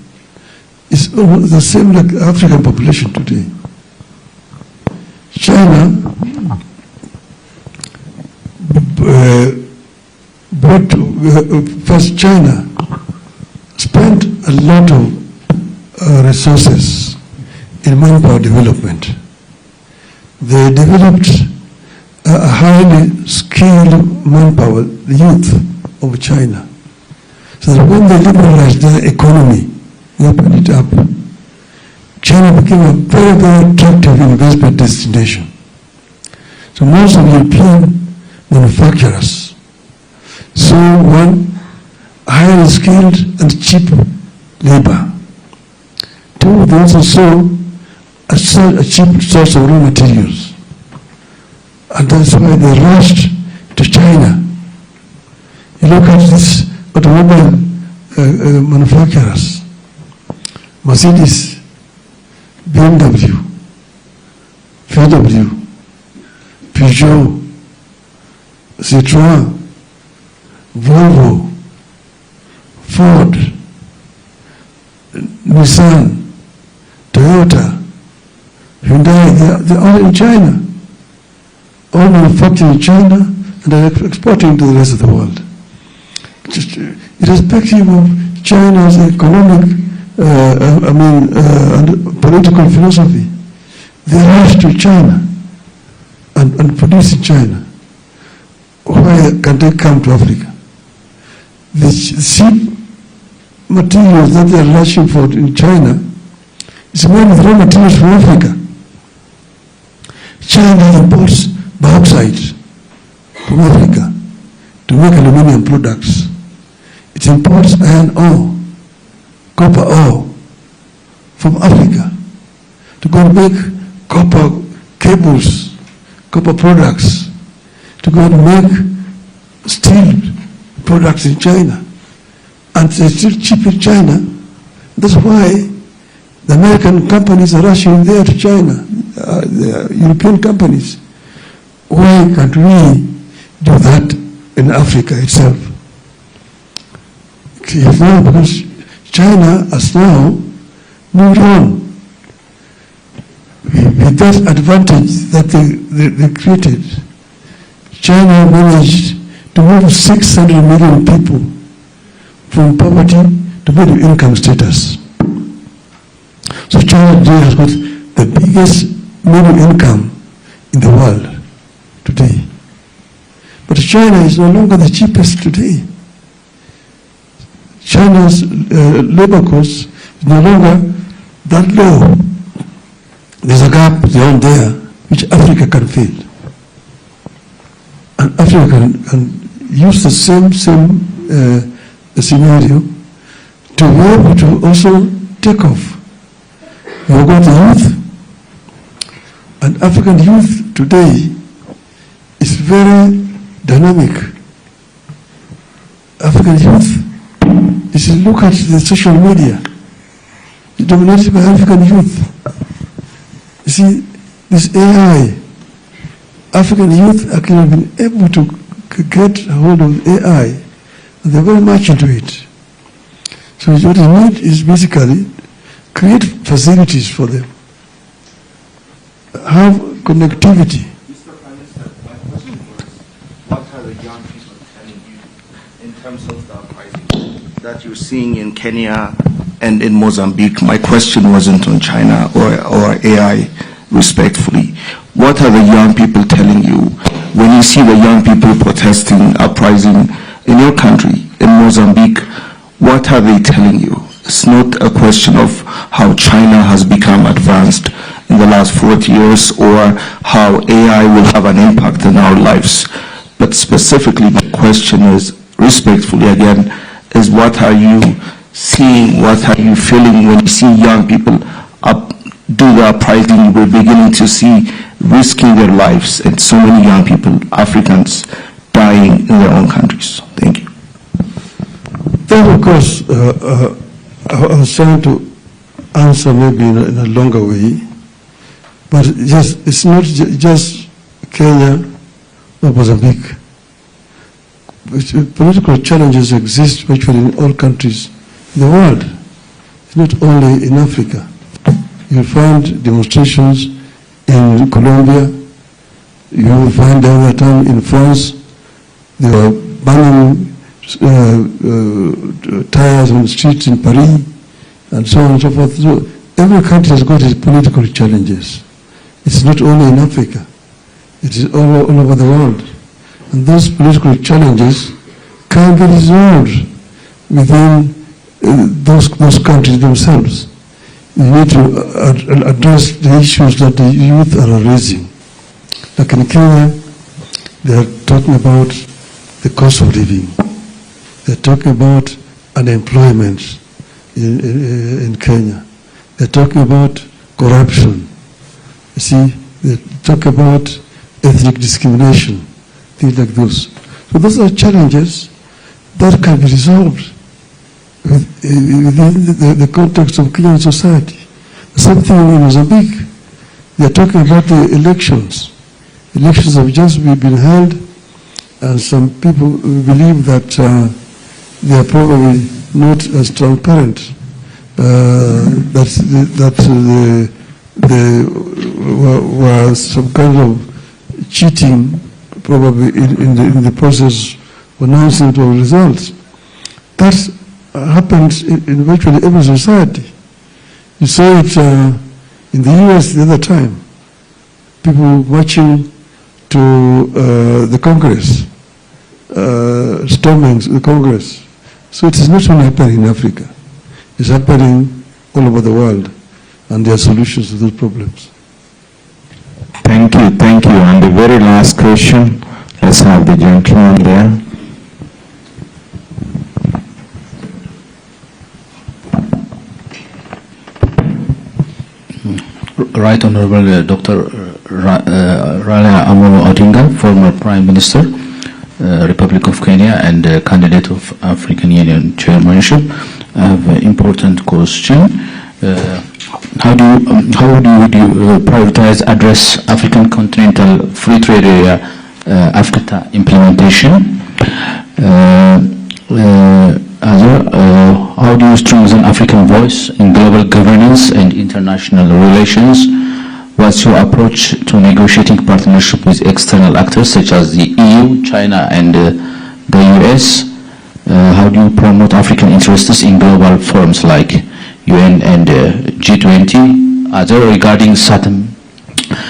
is almost the same like the African population today. China first China spent a lot of resources in manpower development. They developed a highly skilled manpower, the youth of China. So that when they liberalized their economy, they opened it up, China became a very, very attractive investment destination. So most of the European manufacturers saw one, highly skilled and cheap labor. Two, they also saw a cheap source of raw materials. And that's why they rushed to China. You look at these automobile manufacturers, Mercedes, BMW, VW, Peugeot, Citroën, Volvo, Ford, Nissan, Toyota, Hyundai, they're all in China. All manufactured in China and they're exporting to the rest of the world. Just irrespective of China's economic, and political philosophy, they rush to China and produce in China. Why can they come to Africa? The cheap materials that they are rushing for in China is made with raw materials from Africa. China imports bauxite from Africa to make aluminium products. It imports iron ore, copper ore from Africa to go and make copper cables, copper products, to go and make steel products in China. And they're still cheap in China. That's why the American companies are rushing there to China, the European companies. Why can't we do that in Africa itself? Now, because China has now moved on with that advantage that they created. China managed to move 600 million people from poverty to middle income status. So China today has got the biggest minimum income in the world today. But China is no longer the cheapest today. China's labor cost is no longer that low. There's a gap beyond there which Africa can fill. And Africa can use the same scenario to be able to also take off. You've got the youth, and African youth today is very dynamic. African youth, if you look at the social media, it's dominated by African youth. You see, this AI, African youth actually have been able to get hold of AI, and they're very much into it. So what you need is basically create facilities for them, have connectivity. Mr. Prime Minister, my question was, what are the young people telling you in terms of the uprising that you're seeing in Kenya and in Mozambique? My question wasn't on China or AI, respectfully. What are the young people telling you when you see the young people protesting, uprising in your country, in Mozambique? What are they telling you? It's not a question of how China has become advanced in the last 40 years or how AI will have an impact in our lives. But specifically, the question is, respectfully again, is what are you seeing, what are you feeling when you see young people do the uprising? We're beginning to see risking their lives and so many young people, Africans, dying in their own countries. Thank you. Then, of course, I was trying to answer maybe in a longer way, but yes, it's not just Kenya or Mozambique. Political challenges exist virtually in all countries in the world. It's not only in Africa. You'll find demonstrations in Colombia. You will find the other time in France, they were burning tires on the streets in Paris, and so on and so forth. So every country has got its political challenges. It's not only in Africa. It is all over the world. And those political challenges can be resolved within those countries themselves. You need to address the issues that the youth are raising. Like in Kenya, they are talking about the cost of living. They're talking about unemployment in Kenya. They're talking about corruption. You see, they talk about ethnic discrimination, things like those. So those are challenges that can be resolved within the context of Kenyan society. The same thing in Mozambique. They're talking about the elections. Elections have just been held, and some people believe that they are probably not as transparent. That there were some kind of cheating, probably in the process of announcement of results. That happens in virtually every society. You saw it in the US the other time. People marching to the Congress, storming the Congress. So it is not only happening in Africa. It's happening all over the world, and there are solutions to those problems. Thank you, thank you. And the very last question, let's have the gentleman there. Right Honorable Dr. Raila Odinga, former Prime Minister, Republic of Kenya, and candidate of African Union chairmanship. I have an important question. How would you prioritize address African Continental Free Trade Area AfCFTA implementation? How do you strengthen African voice in global governance and international relations? What's your approach to negotiating partnership with external actors such as the EU, China, and the US? How do you promote African interests in global forums like UN and G20 other regarding certain.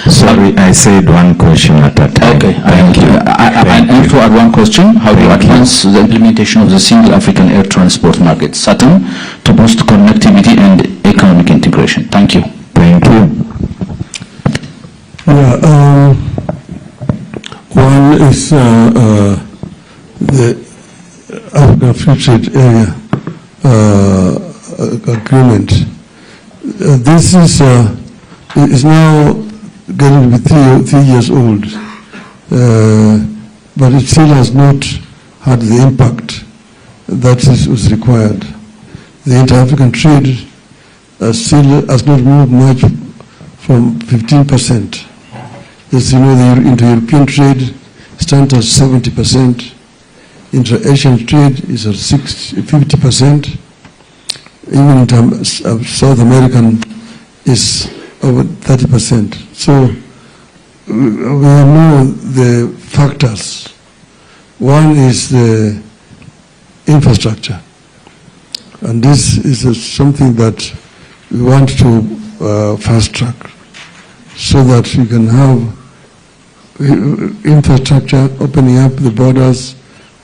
Sorry, I said one question at a time. Okay, thank you. I need to add one question. How do you advance the implementation of the single African air transport market, SATM, to boost connectivity and economic integration? Thank you. Thank you. Yeah, one is the African Free Trade Area agreement. This is now getting to be 3 years old, but it still has not had the impact that was required. The InterAfrican Trade still has not moved much from 15%. As you know, the inter-European trade stands at 70%. Inter-Asian trade is at 50%. Even in terms of South American is over 30%. So we know the factors. One is the infrastructure. And this is something that we want to fast track so that we can have infrastructure opening up the borders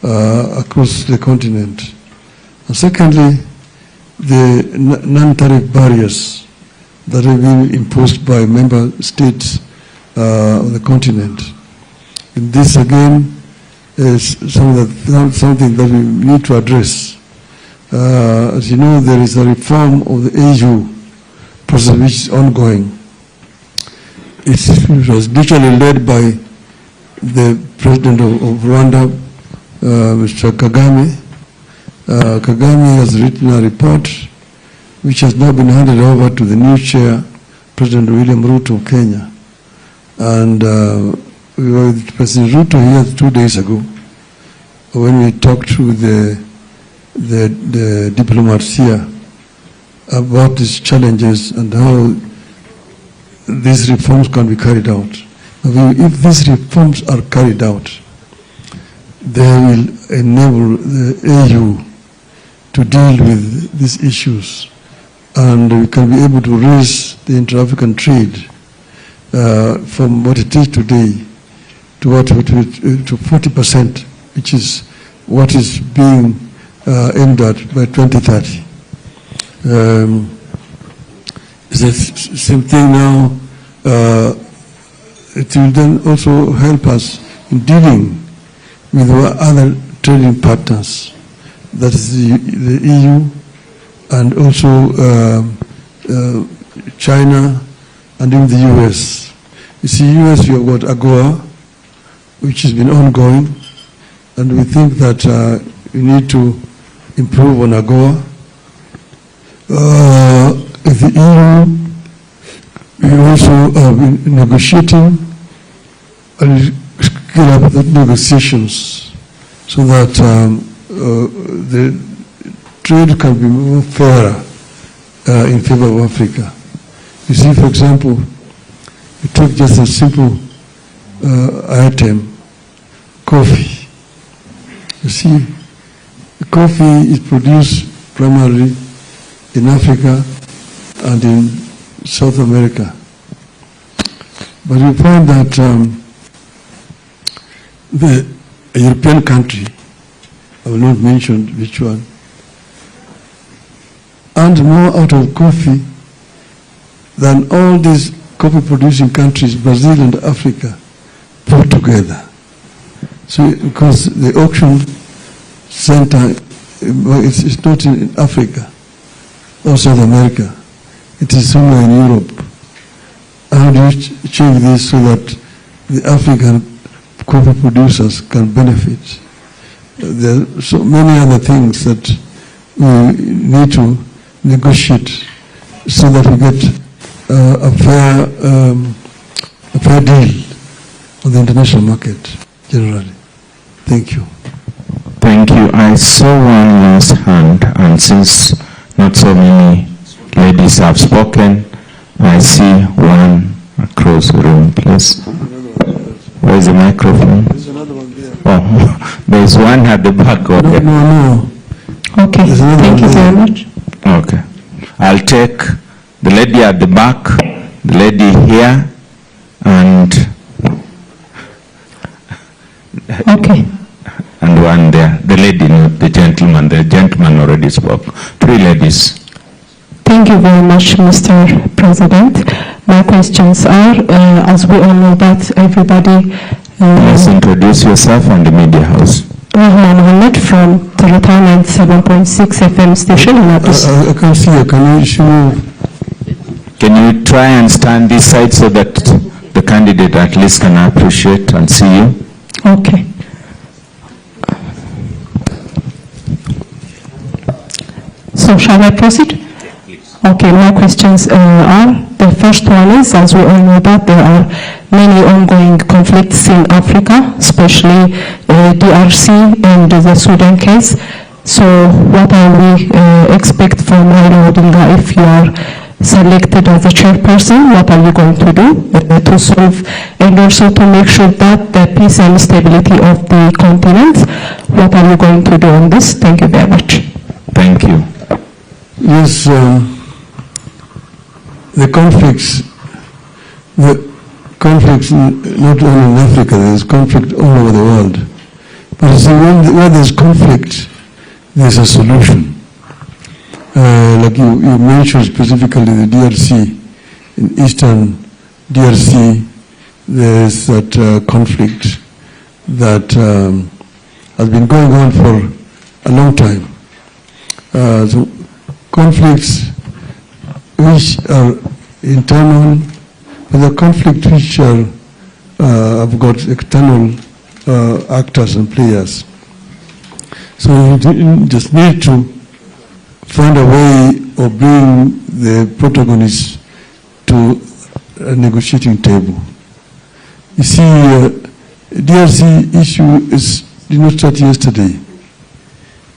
across the continent. And secondly, the non-tariff barriers that have been imposed by member states of the continent. And this again is something that we need to address. As you know, there is a reform of the AU process which is ongoing. It was literally led by the president of Rwanda, Mr. Kagame. Kagame has written a report which has now been handed over to the new chair, President William Ruto of Kenya. And we were with President Ruto here 2 days ago when we talked to the diplomats here about these challenges and how these reforms can be carried out. If these reforms are carried out, they will enable the AU to deal with these issues, and we can be able to raise the inter-African trade from what it is today to 40%, which is what is being aimed at by 2030. It's the same thing now. It will then also help us in dealing with our other trading partners, that is the EU and also China and even the US. You see, US, you have got AGOA, which has been ongoing, and we think that we need to improve on AGOA. With the EU, we also have been negotiating and scale up the negotiations so that the trade can be more fairer in favor of Africa. You see, for example, we took just a simple item, coffee. You see, coffee is produced primarily in Africa and in South America. But we find that the European country, I will not mention which one, earned more out of coffee than all these coffee-producing countries, Brazil and Africa, put together. So, because the auction center, it's not in Africa or South America, it is somewhere in Europe. How do you change this so that the African coffee producers can benefit? There are so many other things that we need to negotiate so that we get a fair deal on the international market generally. Thank you. Thank you. I saw one last hand, and since not so many ladies have spoken, I see one across the room, please. Where is the microphone? There's another one there. Oh, there's one at the back. Okay. No. Okay, thank you very much. Okay. I'll take the lady at the back, the lady here, and Okay. and one there. The lady, not the gentleman. The gentleman already spoke. 3 ladies. Thank you very much, Mr. President. My questions are, as we all know that everybody... Please introduce yourself and the media house. Herman from the retirement 7.6 FM station in Addis. I can see you. Can you show? Can you try and stand this side so that the candidate at least can appreciate and see you? Okay. So shall I proceed? Okay, my questions are, the first one is, as we all know that there are many ongoing conflicts in Africa, especially DRC and the Sudan case. So what are we expect from Raila Odinga if you are selected as a chairperson? What are you going to do to solve and also to make sure that the peace and stability of the continent? What are you going to do on this? Thank you very much. Thank you. Yes, the conflicts not only in Africa, there's conflict all over the world. But you see, where there's conflict, there's a solution. Like you mentioned specifically the DRC, in eastern DRC, there's that conflict that has been going on for a long time. So conflicts which are internal, but the conflict which are, have got external actors and players. So you just need to find a way of bringing the protagonists to a negotiating table. You see, DRC issue did not start yesterday.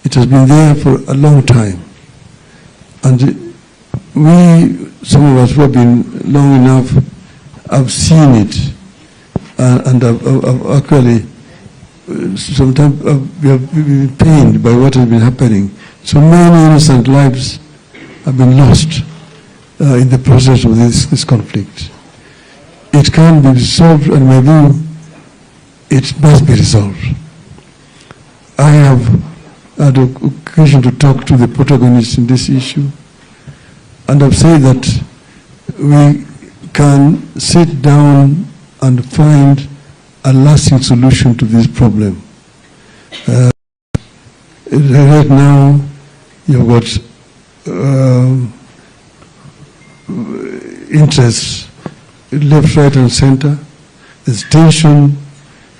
It has been there for a long time. And some of us who have been long enough, have seen it, and have actually, sometimes we have been pained by what has been happening. So many innocent lives have been lost in the process of this conflict. It can be resolved, and in my view, it must be resolved. I have had the occasion to talk to the protagonists in this issue, and I've said that we can sit down and find a lasting solution to this problem. Right now, you've got interests left, right, and center. There's tension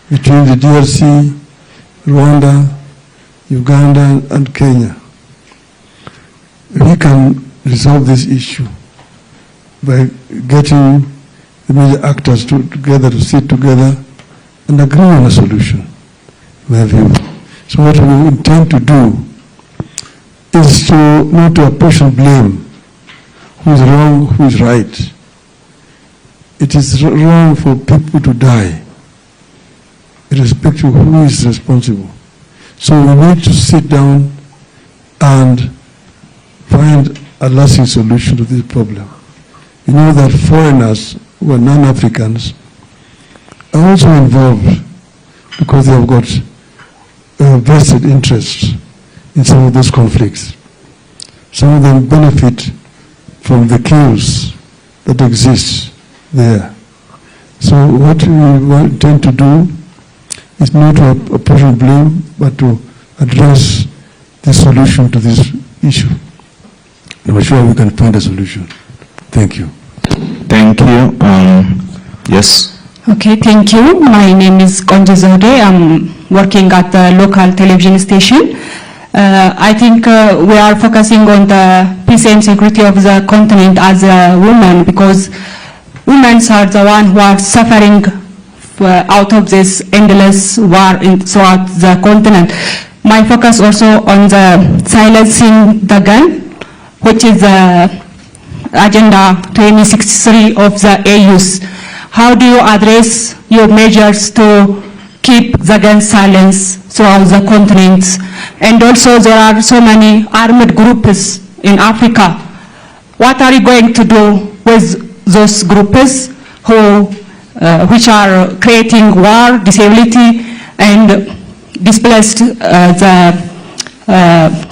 between the DRC, Rwanda, Uganda, and Kenya. We can resolve this issue by getting the major actors together to sit together and agree on a solution, in my view. So what we intend to do is to not to apportion blame. Who is wrong, who is right. It is wrong for people to die, irrespective of who is responsible. So we need to sit down and find a lasting solution to this problem. You know that foreigners who are non-Africans are also involved because they have got vested interests in some of those conflicts. Some of them benefit from the chaos that exists there. So what we intend to do is not to apportion blame, but to address the solution to this issue. I'm sure we can find a solution. Thank you. Thank you. Yes. Okay, thank you. My name is Konje Zode. I'm working at the local television station. I think we are focusing on the peace and security of the continent as a woman, because women are the ones who are suffering out of this endless war throughout the continent. My focus also on the silencing the gun, which is the Agenda 2063 of the AU's. How do you address your measures to keep the gun silence throughout the continent? And also there are so many armed groups in Africa what are you going to do with those groups which are creating war, disability, and displaced the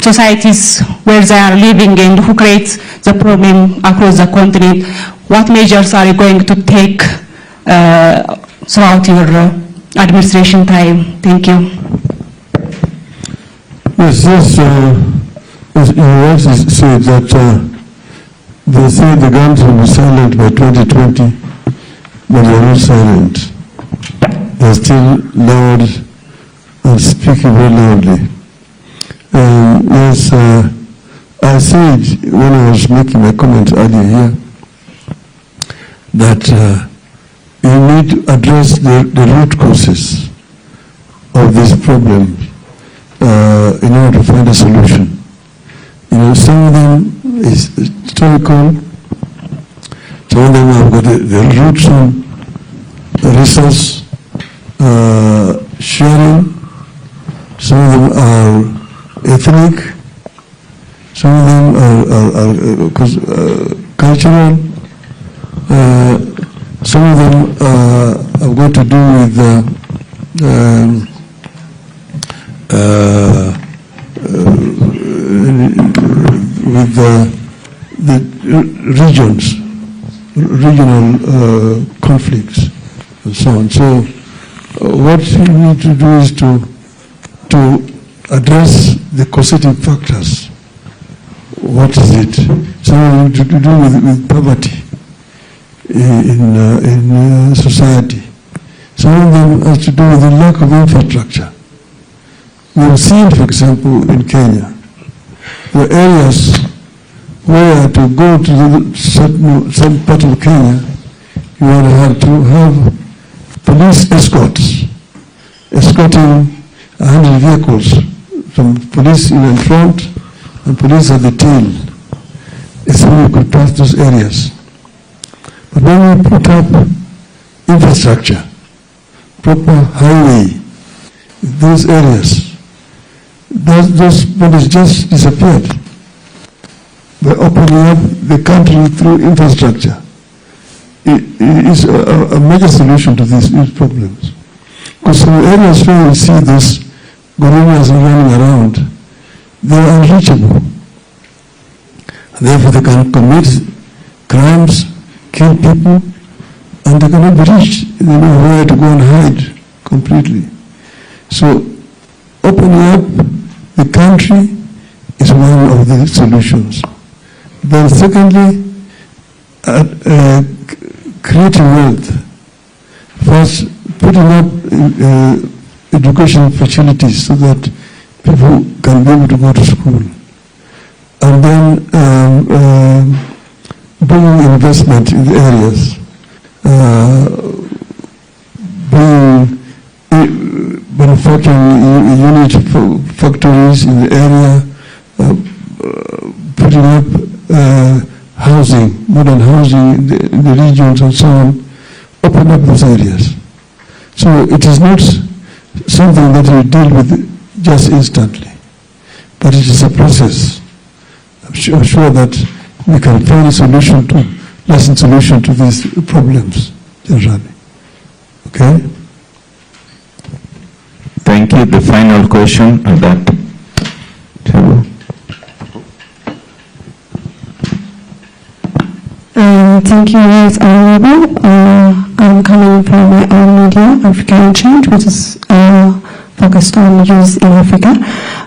societies where they are living and who creates the problem across the continent? What measures are you going to take throughout your administration time? Thank you. Yes, as you also said that they say the guns will be silent by 2020, but they are not silent. They are still loud and speaking very loudly. Yes, I said when I was making my comments earlier here that you need to address the root causes of this problem in order to find a solution. You know, some of them is historical, some of them have got the roots on resource sharing, some of them are ethnic, some of them are cultural, some of them have got to do with the regional conflicts and so on. So what you need to do is to address the causative factors. What is it? Some of them to do with poverty in society. Some of them has to do with the lack of infrastructure. We have seen, for example, in Kenya, the areas where to go to the certain part of Kenya, you will have to have police escorts, escorting 100 vehicles, from police in front and police at the tail. It's how you could pass those areas. But when we put up infrastructure, proper highway, those areas, those bodies just disappeared. By opening up the country through infrastructure, it is a major solution to these problems. Because some areas where you see those gorillas running around, they are unreachable. Therefore, they can commit crimes, kill people, and they cannot be reached. They know where to go and hide completely. So, opening up the country is one of the solutions. Then secondly, creating wealth. First, putting up education facilities so that people can be able to go to school. And then bringing investment in the areas. Bringing manufacturing unit factories in the area, putting up housing, modern housing in the regions and so on, open up those areas. So it is not something that you deal with just instantly, but it is a process. I'm sure that we can find a solution to, lasting solution to these problems generally. Okay? Thank you. The final question of that table. Thank you, Ms. Honorable. I'm coming from my own media, African Trade, which is focused on youth in Africa.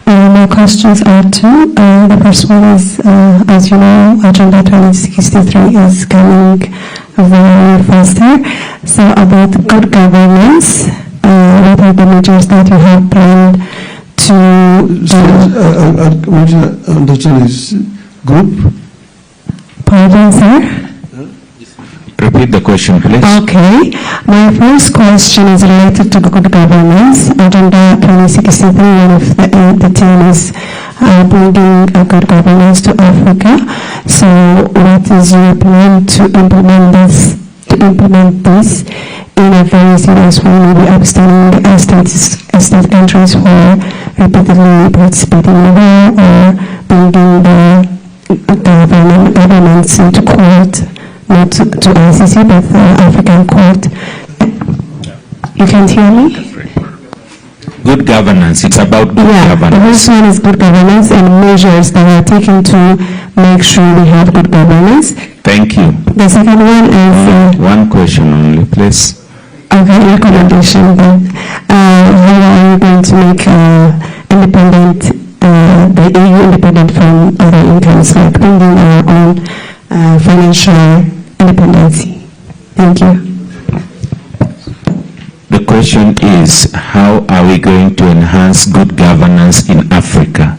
My questions are two. The first one is, as you know, Agenda 2063 is coming very faster. So about good governance, what are the measures that you have planned to What I understand is group? Pardon, sir? Repeat the question, please. Okay. My first question is related to good governance. Agenda 2063, one of the team is bringing a good governance to Africa. So what is your plan to implement this in a very serious way, maybe abstaining state countries who are repeatedly participating in war or bringing the governments into court, not to ICC, but the African court. You can't hear me? Good governance. It's about good governance. The first one is good governance and measures that are taken to make sure we have good governance. Thank you. The second one is... one question only, please. Okay, recommendation then. How are you going to make independent, the EU independent from other incomes, like bringing our own financial independence? Thank you. The question is, how are we going to enhance good governance in Africa?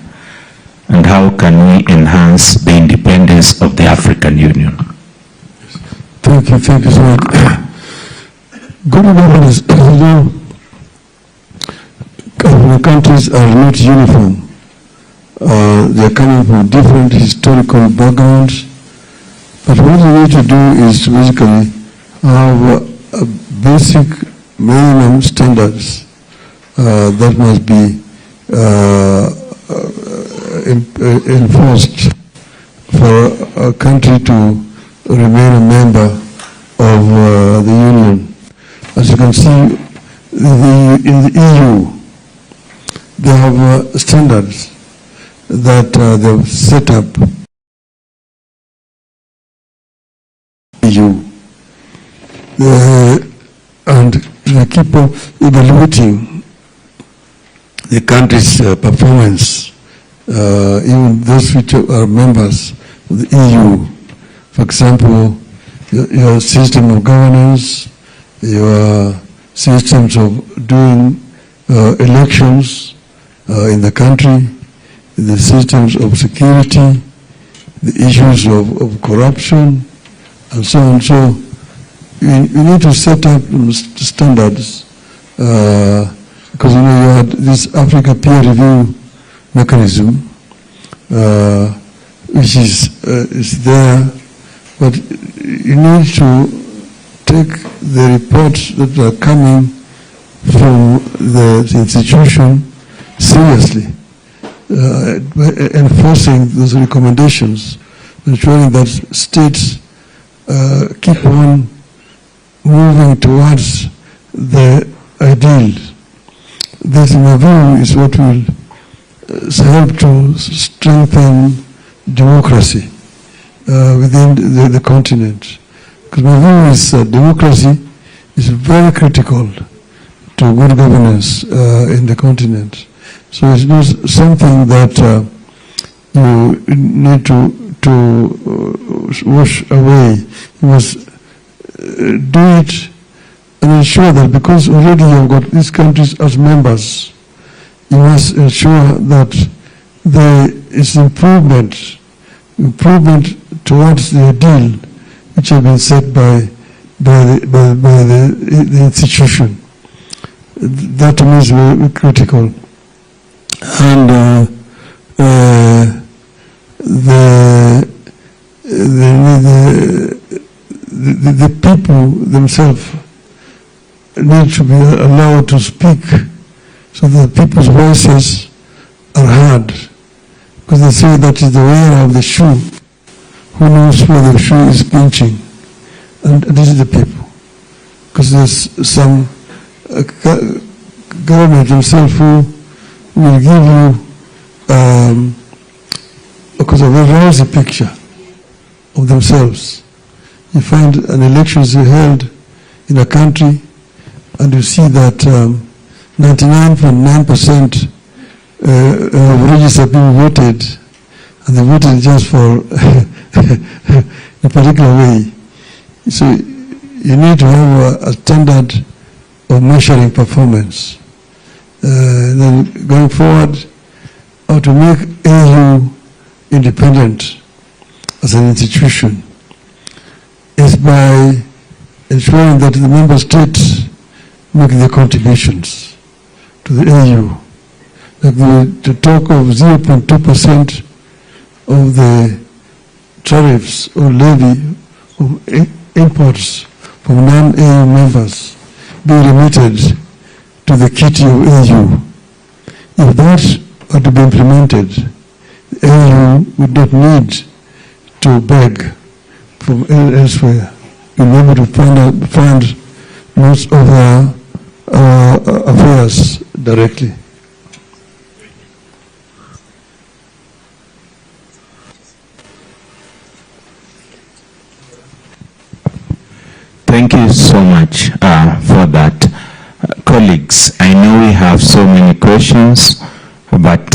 And how can we enhance the independence of the African Union? Thank you so much. Good governance, as you know, countries are not uniform. They are coming from different historical backgrounds. But what we need to do is to basically have a basic minimum standards that must be enforced for a country to remain a member of the Union. As you can see, in the EU, they have standards that they've set up. EU. And they keep on evaluating the country's performance, even those which are members of the EU. For example, your system of governance, your systems of doing elections in the country, the systems of security, the issues of corruption, and so on. So you need to set up standards because you had this Africa peer review mechanism, which is there, but you need to take the reports that are coming from the institution seriously, enforcing those recommendations, ensuring that states keep on moving towards the ideals. This, in my view, is what will help to strengthen democracy within the continent. Because my view is democracy is very critical to good governance in the continent. So it's not something that you need to wash away. You must do it and ensure that, because already you've got these countries as members, you must ensure that there is improvement towards the ideal which have been set by the institution. That to me is very critical. And the people themselves need to be allowed to speak so that people's voices are heard. Because they say that is the wearer of the shoe who knows where the shoe is pinching. And this is the people. Because there's some government themselves who will give you because of a rosy picture of themselves. You find an election is held in a country and you see that 99.9% of registered people voted, and they voted just for a particular way. So you need to have a standard of measuring performance. Then going forward, how to make AU independent as an institution is by ensuring that the member states make their contributions to the AU. Like the talk of 0.2% of the tariffs or levy of imports from non-AU members be remitted to the kitty of AU. If that were to be implemented, the AU would not need to beg from elsewhere in order to fund most of our affairs directly. Thank you so much for that. Colleagues, I know we have so many questions, but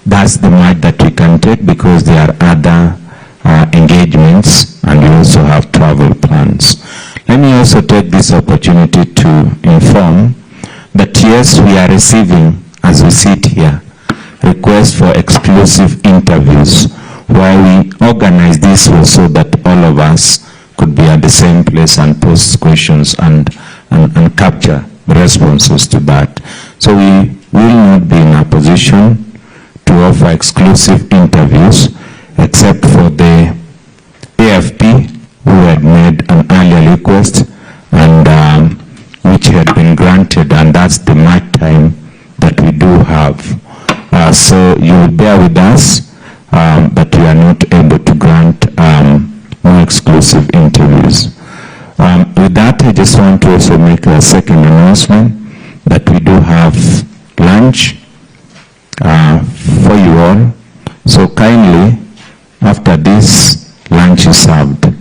that's the much that we can take because there are other engagements and we also have travel plans. Let me also take this opportunity to inform that yes, we are receiving, as we sit here, requests for exclusive interviews where we organize this so that all of us could be at the same place and pose questions and capture the responses to that. So we will not be in a position to offer exclusive interviews except for the AFP who had made an earlier request and which had been granted, and that's the much time that we do have. So you will bear with us that we are not able to grant more exclusive interviews. With that, I just want to also make a second announcement that we do have lunch for you all. So kindly, after this lunch is served,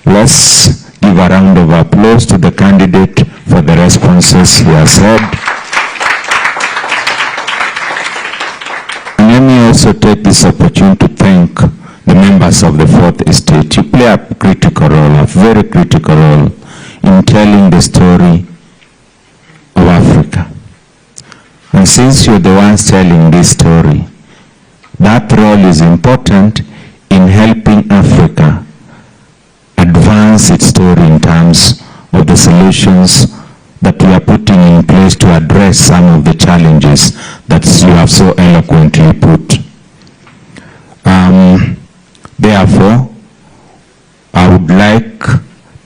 let's give a round of applause to the candidate for the responses he has said. And let me also take this opportunity to thank the members of the Fourth Estate. You play a critical role, a very critical role in telling the story of Africa. And since you're the ones telling this story, that role is important in helping Africa advance its story in terms of the solutions that we are putting in place to address some of the challenges that you have so eloquently put. Therefore, I would like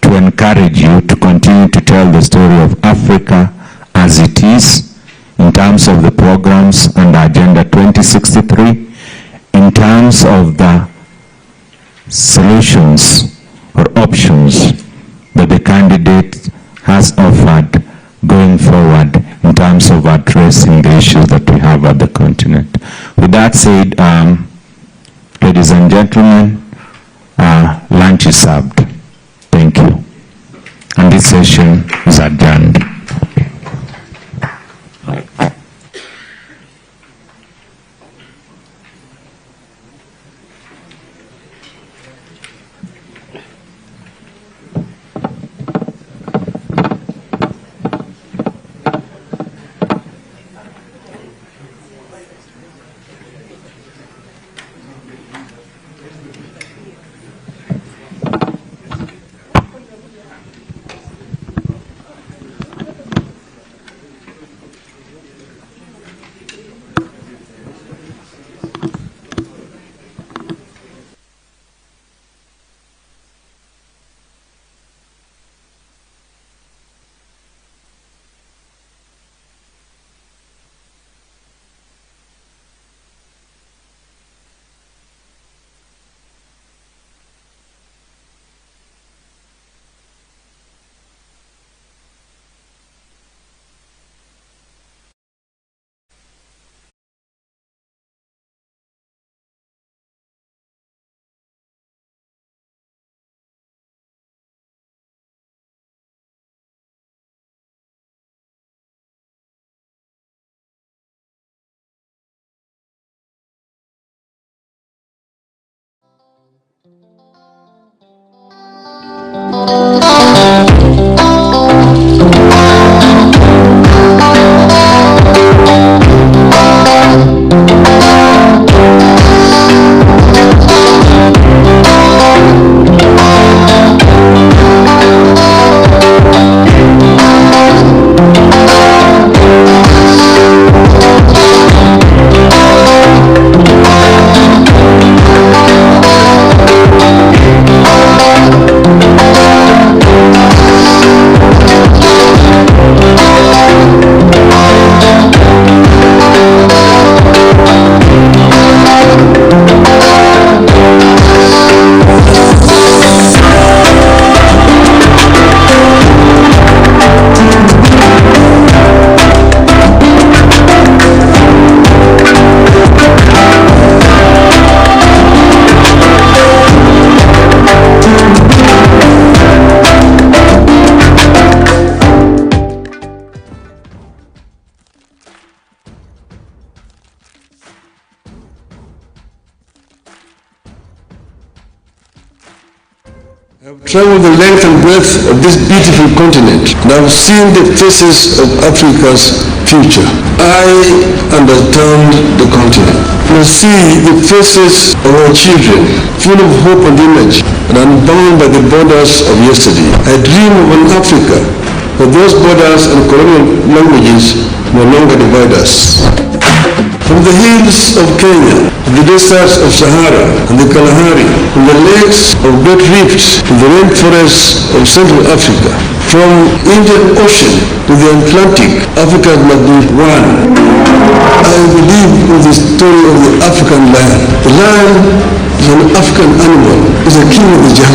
to encourage you to continue to tell the story of Africa as it is in terms of the programs under Agenda 2063, in terms of the solutions or options that the candidate has offered going forward in terms of addressing the issues that we have at the continent. With that said, ladies and gentlemen, lunch is served. Thank you. And this session is adjourned. traveled the length and breadth of this beautiful continent, and I've seen the faces of Africa's future. I understand the continent. I see the faces of our children, full of hope and image, and unbound by the borders of yesterday. I dream of an Africa where those borders and colonial languages no longer divide us. From the hills of Kenya, the deserts of Sahara and the Kalahari, from the lakes of Great Rifts to the rainforests of Central Africa, from Indian Ocean to the Atlantic, Africa must be one. I believe in the story of the African lion. The lion is an African animal, is a king of the jungle.